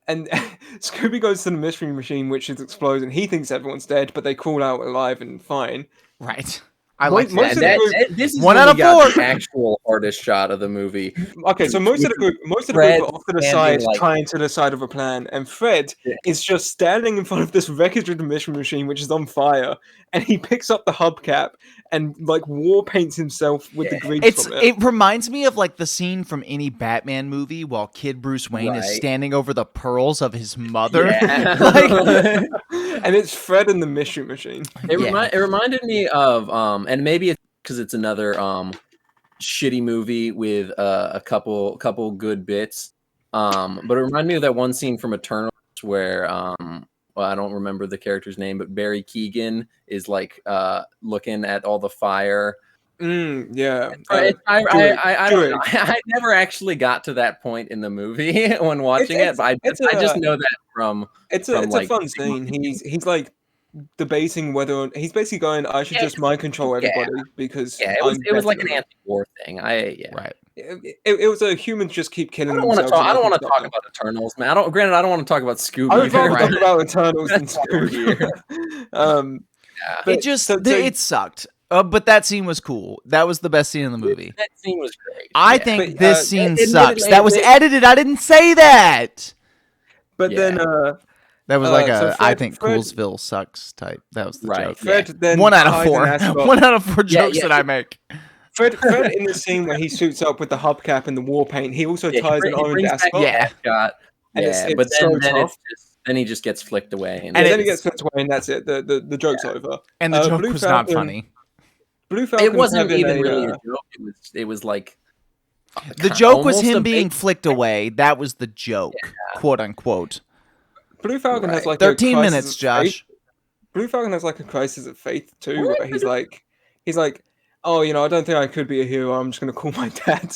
And Scooby goes to the mystery machine, which is exploding. He thinks everyone's dead, but they crawl out alive and fine. Right. I like this is 1 out of 4. The actual hardest shot of the movie. Okay, so most of the group are off to the side, trying to decide of a plan, and Fred is just standing in front of this wreckage of the mystery machine, which is on fire, and he picks up the hubcap and like war paints himself with the grease from it. It reminds me of like the scene from any Batman movie while Kid Bruce Wayne is standing over the pearls of his mother. Yeah. And it's Fred and the mystery machine. It reminded me of and maybe it's because it's another shitty movie with a couple good bits. But it reminded me of that one scene from Eternals where I don't remember the character's name, but Barry Keoghan is like looking at all the fire. Yeah. I don't know. I never actually got to that point in the movie when watching it, but I just know that from it's a fun scene. He's like debating whether he's basically going, I should just mind control everybody because it was like an anti-war thing. Right. It was a humans just keep killing themselves. I don't want to talk about Eternals, man. I don't want to talk about Scooby. I would rather talk about Eternals than Scooby. It sucked. But that scene was cool. That was the best scene in the movie. That scene was great. I think this scene sucks. That was edited. I didn't say that. But then that was like I think Coolsville sucks type. That was the joke. Fred then 1 out of 4. 1 out of 4 jokes that I make. Fred in the scene where he suits up with the hubcap and the war paint, he also ties an orange ascot. But then he just gets flicked away. And then he gets flicked away, and that's it. The joke's over. And the joke was not funny. Blue Falcon it wasn't even really a joke. It was like the joke was him being flicked away. That was the joke, quote unquote. Blue Falcon has like 13 minutes, Josh. Blue Falcon has like a crisis of faith too, where he's like, oh, I don't think I could be a hero. I'm just gonna call my dad,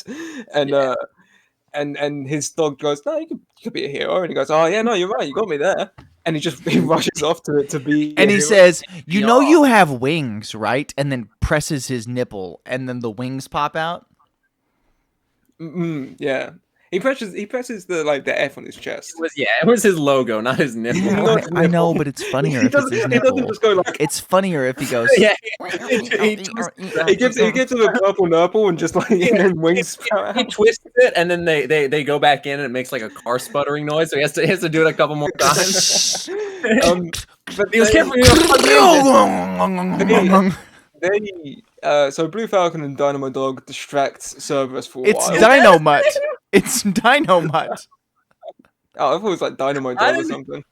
and his dog goes, no, you could be a hero, and he goes, oh yeah, no, you're right, you got me there. And he rushes off to be. And he says, you have wings, right? And then presses his nipple, and then the wings pop out. Yeah. He presses the F on his chest. It was his logo, not his nipple. I know, but it's funnier if it's his nipple. He doesn't just go like. It's funnier if he goes. He gives him a purple nurple and just like and then wings. He twists it and then they go back in and it makes like a car sputtering noise. So he has to do it a couple more times. But he was careful. So Blue Falcon and Dynamo Dog distract Cerberus for a while. It's Dynomutt. It's Dynomutt. Oh, I thought it was like Dynamo Dog or something.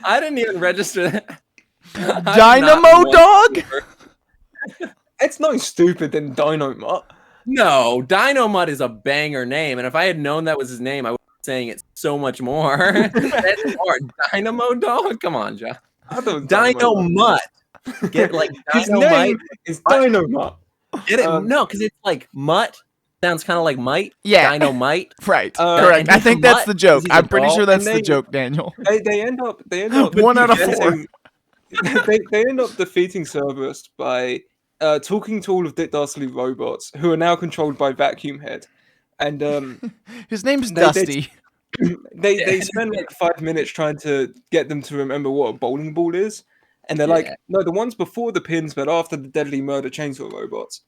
I didn't even register that. Dynamo Dog? It's no stupid than Dynomutt. No, Dynomutt is a banger name, and if I had known that was his name, I would be saying it so much more. That's hard. Dynamo Dog? Come on, John. Dynomutt. Get like his name is Dynomutt. Get it? No, because it's like mutt sounds kind of like Might. Yeah. Dynamite. Right. And Correct. I he's a think that's mutt the joke. because he's a I'm pretty doll. sure that's And the joke, Daniel. They end up 1 out of 4. defeating- they end up defeating Cerberus by talking to all of Dick Dastardly robots who are now controlled by Vacuum Head, and His name's they- Dusty. they spend like 5 minutes trying to get them to remember what a bowling ball is, and they're like, no, the ones before the pins, but after the deadly murder chainsaw robots,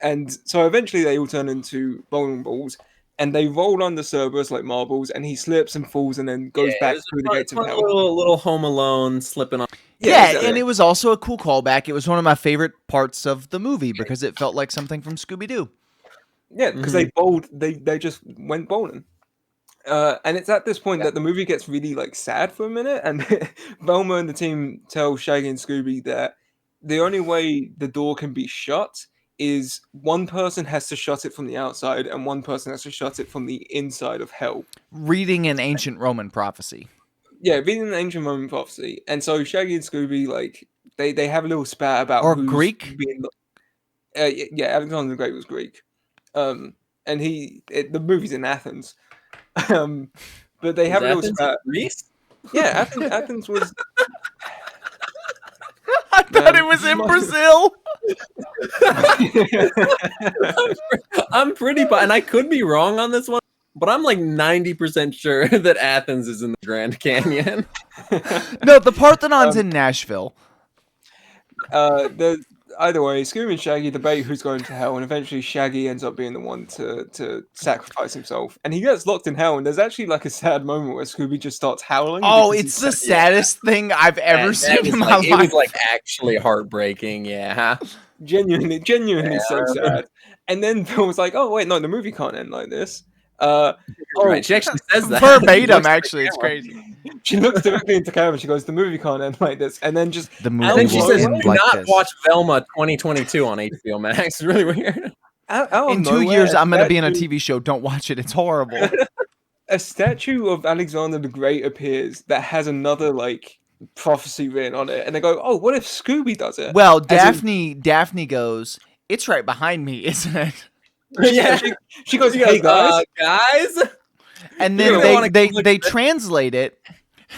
and so eventually they all turn into bowling balls. And they roll under Cerberus like marbles, and he slips and falls, and then goes back through the gates of hell. Little Home Alone slipping on. Yeah, exactly. and it was also a cool callback. It was one of my favorite parts of the movie because it felt like something from Scooby Doo. Yeah, because they bowled. They just went bowling. And it's at this point that the movie gets really like sad for a minute, and Velma and the team tell Shaggy and Scooby that the only way the door can be shut is one person has to shut it from the outside, and one person has to shut it from the inside of hell. Reading an ancient Roman prophecy. Yeah, reading an ancient Roman prophecy, and so Shaggy and Scooby like they have a little spat about Or who's Greek? being. Yeah, Alexander the Great was Greek, and the movie's in Athens. But they have a little spat. Greece? Yeah, Athens was. I thought it was in Brazil. I'm pretty, and I could be wrong on this one, but I'm like 90% sure that Athens is in the Grand Canyon. No, the Parthenon's in Nashville. Either way, Scooby and Shaggy debate who's going to hell, and eventually Shaggy ends up being the one to sacrifice himself, and he gets locked in hell. And there's actually like a sad moment where Scooby just starts howling. Oh, because it's he's the saddest thing I've ever seen in my life. It was like actually heartbreaking. Yeah, genuinely so sad. And then Phil was like, "Oh wait, no, the movie can't end like this." Right. She actually says that Verbatim, actually, it's crazy. She looks directly into camera. She goes, "The movie can't end like this." And then just The And movie then she will says, end "Do like not this. watch Velma 2022 on HBO Max." It's really weird. In 2 years, I'm going to be in a TV show. Don't watch it. It's horrible. A statue of Alexander the Great appears that has another like prophecy written on it, and they go, "Oh, what if Scooby does it?" Well, Daphne goes, "It's right behind me, isn't it?" Yeah, she goes, "Hey guys." Guys. And You don't then wanna they translate it,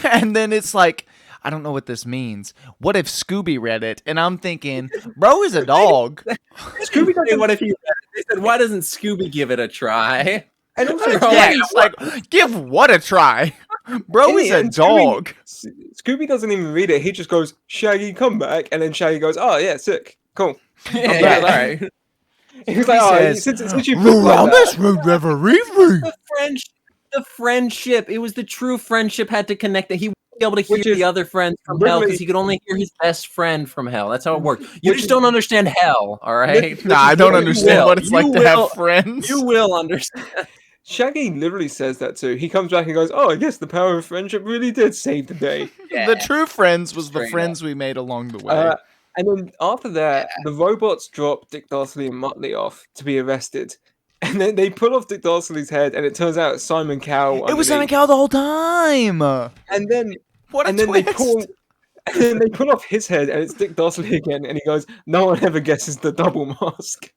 and then it's like, I don't know what this means. What if Scooby read it? And I'm thinking, bro is a dog. Scooby doesn't. What if he? They said, "Why doesn't Scooby give it a try?" And also, Yeah, it's like, give what a try. Bro In the is a end, dog. Scooby doesn't even read it. He just goes, "Shaggy, come back," and then Shaggy goes, "Oh yeah, sick, cool." Yeah, all right. He's like, "Oh, says, since you put like that." The friendship. It was the true friendship had to connect that he wouldn't be able to hear Which is the other friends from hell literally- because he could only hear his best friend from hell. That's how it worked. You just don't understand hell, all right? Nah, I don't You understand will. what it's like You to will. have friends. You will understand. Shaggy literally says that too. He comes back and goes, "Oh, I guess the power of friendship really did save the day." The true friends was the Straight friends we made along the way. And then after that, the robots drop Dick Dastardly and Muttley off to be arrested. And then they pull off Dick Dastardly's head, and it turns out it's Simon Cowell. It was Simon underneath. Cowell the whole time. And then, What a and then twist. and then they pull off his head, and it's Dick Dastardly again. And he goes, "No one ever guesses the double mask,"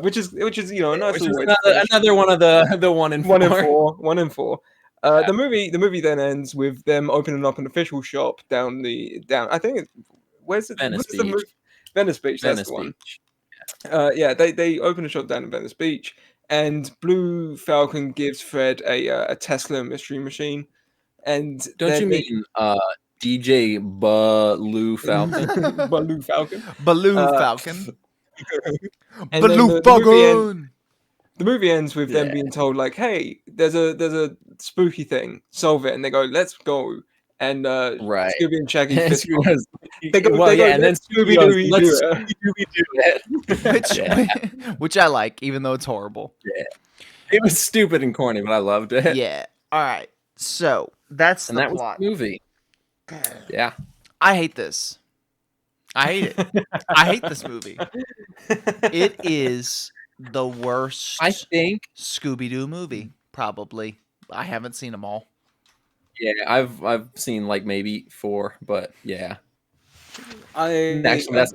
which is a nice Which little is way to finish. another one of the 1 in 4. 1 in 4. The movie then ends with them opening up an official shop down. I think it's where's it? Venice where's the Beach. movie? Venice Beach. That's Venice the one. Beach. They open a shop down in Venice Beach, and Blue Falcon gives Fred a Tesla mystery machine. And Don't you mean DJ Baloo Falcon? Blue Falcon? Baloo Falcon. And then Baloo the movie Falcon. The movie ends with them being told like, "Hey, there's a spooky thing. Solve it." And they go, "Let's go." And Right. Scooby and Shaggy And fist Scooby bump. goes, They go, well, they go, yeah, and then "Let's Scooby goes, Scooby-Doo "Let's do it." Scooby-Doo it. Which I like, even though it's horrible. It was stupid and corny, but I loved it. Yeah. All right. So that's And the that was plot. the movie. Yeah. I hate this. I hate it. I hate this movie. It is the worst I think. Scooby-Doo movie, probably. I haven't seen them all. Yeah, I've seen like maybe 4, but yeah. Actually, Actually, that's.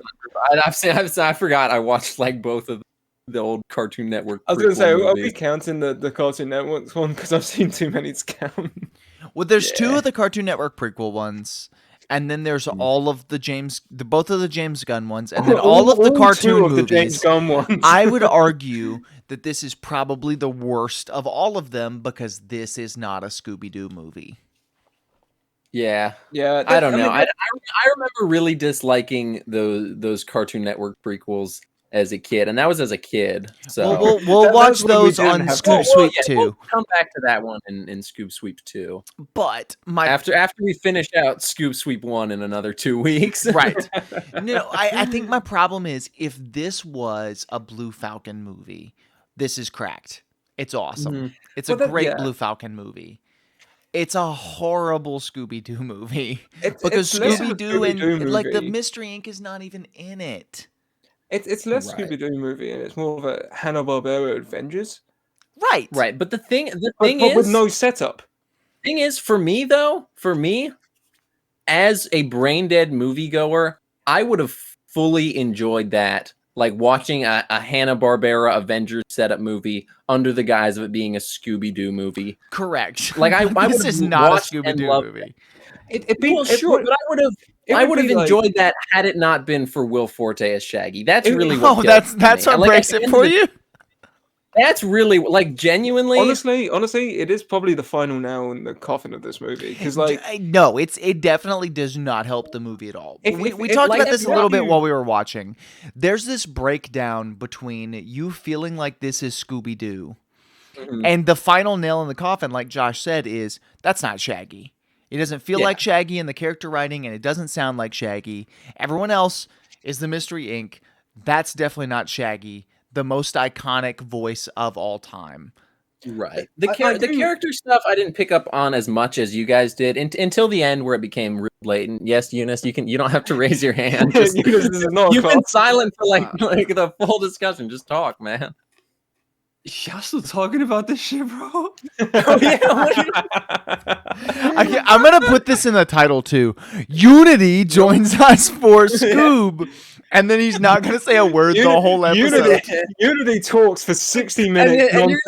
I've seen. I forgot. I watched like both of them. the old Cartoon Network. I was going to say, are we movies. counting the Cartoon Network one? Because I've seen too many to count. Well, there's two of the Cartoon Network prequel ones, and then there's all of both of the James Gunn ones, and then all of the cartoon two of movies. the James Gunn ones. I would argue that this is probably the worst of all of them because this is not a Scooby-Doo movie. Yeah, Yeah, I don't know. I remember really disliking those Cartoon Network prequels as a kid, and that was as a kid. So we'll watch those on Scoob Sweep 2. We'll come back to that one in Scoob Sweep 2. But after we finish out Scoob Sweep 1 in another 2 weeks, right? No, I think my problem is if this was a Blue Falcon movie, this is cracked. It's awesome. Mm-hmm. It's a great Blue Falcon movie. It's a horrible Scooby-Doo movie because Scooby-Doo and like the Mystery Inc. is not even in it. It's less Scooby-Doo movie and it's more of a Hanna-Barbera Avengers. Right. But the thing is, with no setup. Thing is, for me, as a brain dead moviegoer, I would have fully enjoyed that. Like watching a Hanna-Barbera Avengers setup movie under the guise of it being a Scooby-Doo movie. Correct. Like this is not a Scooby-Doo movie. I would have enjoyed that had it not been for Will Forte as Shaggy. That's really what that's what breaks it for you. That's really genuinely. Honestly, it is probably the final nail in the coffin of this movie because no, it definitely does not help the movie at all. We talked about this a little bit while we were watching. There's this breakdown between you feeling like this is Scooby-Doo, and the final nail in the coffin, like Josh said, is that's not Shaggy. It doesn't feel like Shaggy in the character writing, and it doesn't sound like Shaggy. Everyone else is the Mystery Inc. That's definitely not Shaggy. The most iconic voice of all time. Right. The character stuff I didn't pick up on as much as you guys did until the end where it became real blatant. Yes, Younis, you don't have to raise your hand. You've been silent for like the full discussion. Just talk, man. Y'all still talking about this shit, bro? Oh, yeah. I'm gonna put this in the title too. Unity joins us for Scoob, and then he's not gonna say a word the whole episode. Unity talks for 60 minutes. And you're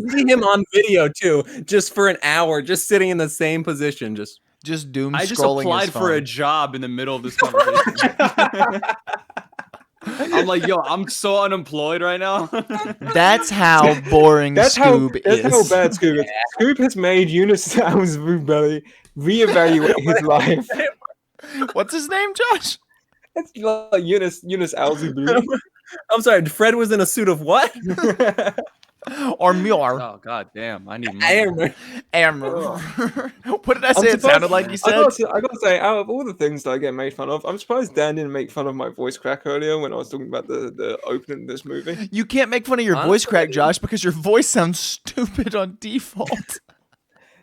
see him on video too, just for an hour, just sitting in the same position, just doom scrolling. I just applied for a job in the middle of this conversation. I'm like, yo, I'm so unemployed right now. That's how boring Scoob is. That's how bad Scoob is. Scoob has made Younis reevaluate his life. What's his name, Josh? It's like Younis Alzebue. I'm sorry, Fred was in a suit of what? Or Muir. Oh god damn! I need money. What did I say? It sounded like you said. I gotta say, out of all the things that I get made fun of, I'm surprised Dan didn't make fun of my voice crack earlier when I was talking about the opening of this movie. You can't make fun of your voice crack, Josh, because your voice sounds stupid on default.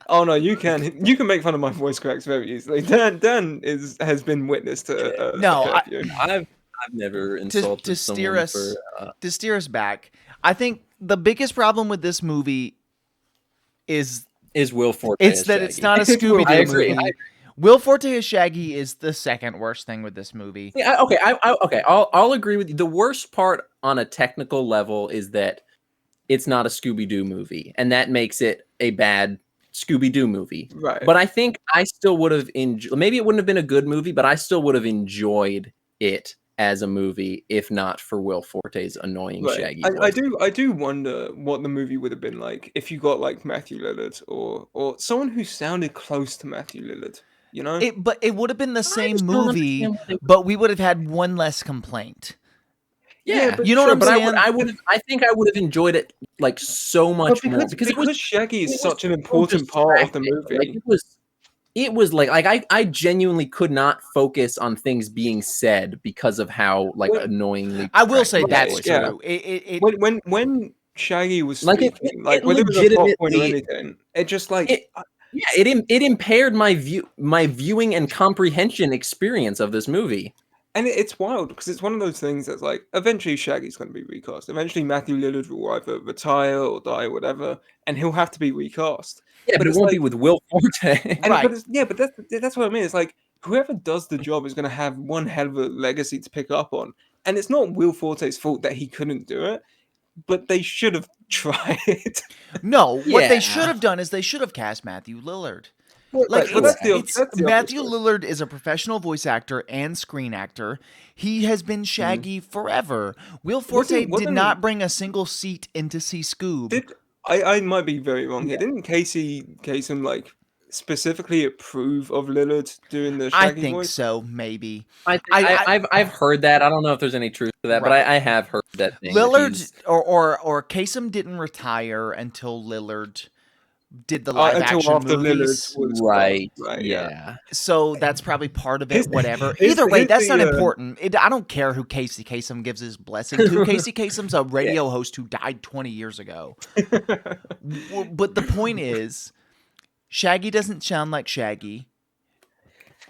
Oh no, you can. You can make fun of my voice cracks very easily. Dan has been witness to. I've never insulted someone to steer us back. I think the biggest problem with this movie is Will Forte. It's that it's not a Scooby-Doo movie. Will Forte as Shaggy is the second worst thing with this movie. Yeah, I'll agree with you. The worst part on a technical level is that it's not a Scooby-Doo movie, and that makes it a bad Scooby-Doo movie. Right. But I think I still would have enjoyed. Maybe it wouldn't have been a good movie, but I still would have enjoyed it as a movie if not for Will Forte's annoying Shaggy voice. I do wonder what the movie would have been like if you got like Matthew Lillard or someone who sounded close to Matthew Lillard, you know? But it would have been the same movie, but we would have had one less complaint. Yeah, you know what I'm saying? I think I would have enjoyed it like so much more because Shaggy is such an important part of the movie. Like, it was like I genuinely could not focus on things being said because of how annoyingly. I will say that's true. When Shaggy was speaking, whether it was a plot point or anything, it just it impaired my viewing and comprehension experience of this movie. And it's wild because it's one of those things that's like eventually Shaggy's going to be recast. Eventually Matthew Lillard will either retire or die or whatever, and he'll have to be recast. Yeah, but it won't be with Will Forte. Right. But that's what I mean. It's like whoever does the job is going to have one hell of a legacy to pick up on. and it's not Will Forte's fault that he couldn't do it, but they should have tried. No, what they Yeah. should have done is they should have cast Matthew Lillard. Well, Like, well, that's the Matthew obvious choice. Lillard is a professional voice actor and screen actor. He has been Shaggy forever. Will Forte did wasn't- not bring a single seat in to see Scoob. I might be very wrong here. Didn't Casey Kasem like specifically approve of Lillard doing the I Shaggy think voice? so, maybe. I've heard that. I don't know if there's any truth to that, but Right. I have heard that thing. that Lillard he's- or Kasem didn't retire until Lillard did the live Until action after movies. Lillard was right. right, Yeah. So that's probably part of it, Here's- whatever. here's- Either way, here's that's not the, important. I don't care who Casey Kasem gives his blessing to. Casey Kasem's a radio host who died 20 years ago. But the point is, Shaggy doesn't sound like Shaggy.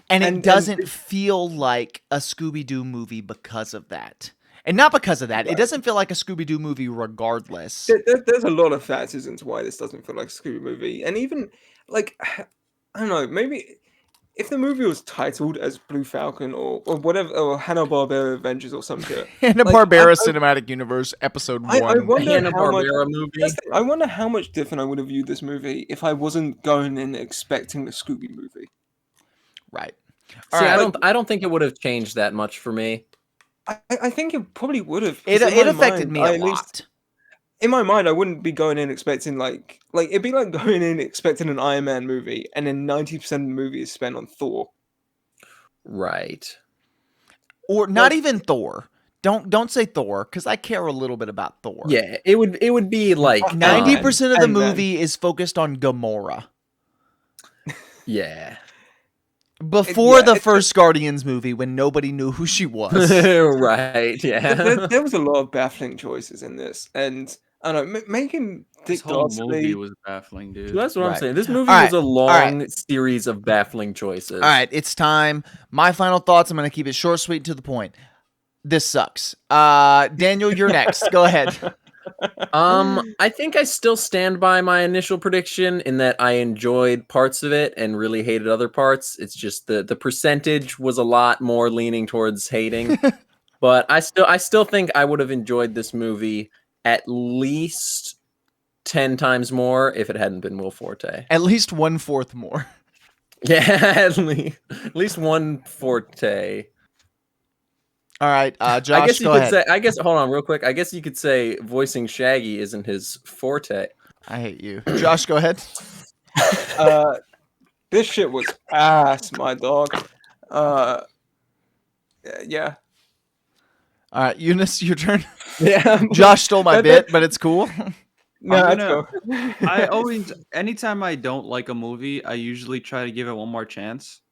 And it doesn't feel like a Scooby-Doo movie because of that. And not because of that. It doesn't feel like a Scooby-Doo movie regardless. There's a lot of factors into why this doesn't feel like a Scooby movie, and even like I don't know, maybe if the movie was titled as Blue Falcon or whatever, or Hanna-Barbera Avengers or some shit. Hanna-Barbera Cinematic Universe Episode 1. I wonder how much. Hanna-Barbera movie. I wonder how much different I would have viewed this movie if I wasn't going in expecting the Scooby movie. Right. See, I don't think it would have changed that much for me. I think it probably would have. It affected me a lot. In my mind, I wouldn't be going in expecting like it'd be like going in expecting an Iron Man movie, and then 90% of the movie is spent on Thor. Right. Or not even Thor. Don't say Thor, because I care a little bit about Thor. Yeah, it would be like 90% of the and then- movie is focused on Gamora. Yeah. Before the it's first Guardians movie, when nobody knew who she was. Right. Yeah. There was a lot of baffling choices in this, and I don't know, making This Dick whole movie Dastardly. was baffling, dude. That's what I'm Right. saying. This movie All right. was a long right. series of baffling choices. All right, it's time. My final thoughts. I'm going to keep it short, sweet, and to the point. This sucks. Daniel, you're next. Go ahead. I think I still stand by my initial prediction in that I enjoyed parts of it and really hated other parts. It's just the percentage was a lot more leaning towards hating. But I still think I would have enjoyed this movie at least 10 times more if it hadn't been Will Forte. At least 1/4 more. Yeah, at least one Forte. All right, Josh, I guess you go could ahead. say. Hold on, real quick. I guess you could say voicing Shaggy isn't his forte. I hate you. Josh, go ahead. This shit was ass, my dog. Yeah. All right, Younis, your turn. Yeah, Josh stole my bit, but it's cool. No, I'm let's go. I always, anytime I don't like a movie, I usually try to give it one more chance.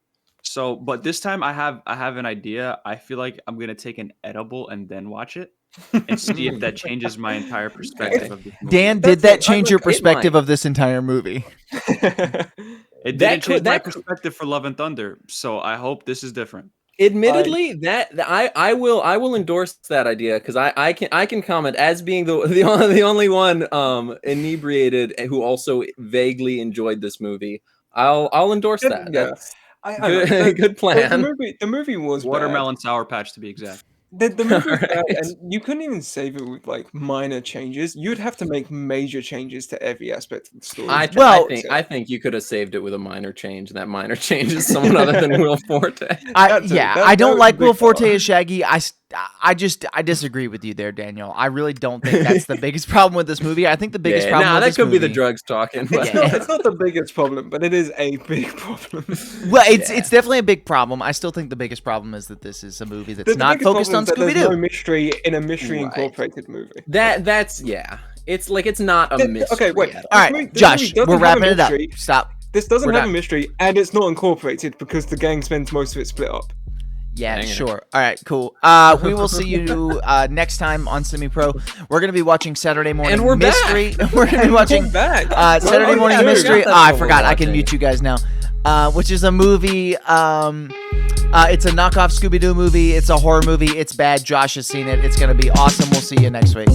So, but this time I have an idea. I feel like I'm gonna take an edible and then watch it and see if that changes my entire perspective of this movie. Dan, did that change your look, it perspective might. of this entire movie? It didn't change my perspective for Love and Thunder, so I hope this is different. Admittedly, I will endorse that idea because I can comment as being the only one inebriated who also vaguely enjoyed this movie. I'll endorse that. Yeah. That's Good, good plan. The movie was Watermelon Sour Patch, to be exact. bad. The movie was bad, Right. and you couldn't even save it with like minor changes. You'd have to make major changes to every aspect of the story. I think you could have saved it with a minor change, and that minor change is someone other than Will Forte. I that don't was a like big Will Forte flaw. as Shaggy. I disagree with you there, Daniel. I really don't think that's the biggest problem with this movie. I think the biggest problem with that this could be the movie- drugs talking. But It's not the biggest problem, but it is a big problem. Well, it's definitely a big problem. I still think the biggest problem is that this is a movie that's The not biggest focused on problem is that Scooby-Doo. there's no mystery in a mystery Right. incorporated movie. that's It's like it's not a mystery. Okay, wait. at All This right, movie Josh, doesn't we're have a wrapping it up. mystery. Stop. This doesn't We're have done. a mystery, and it's not incorporated because the gang spends most of it split up. Yeah, Dang it. sure. All right, cool. We will see you next time on Semi Pro. We're gonna be watching Saturday Morning And we're Mystery. We're gonna be watching Come back. Saturday Oh, Morning yeah, Mystery. that's I what we're forgot. I can watching. mute you guys now. Which is a movie. It's a knockoff Scooby Doo movie. It's a horror movie. It's bad. Josh has seen it. It's gonna be awesome. We'll see you next week.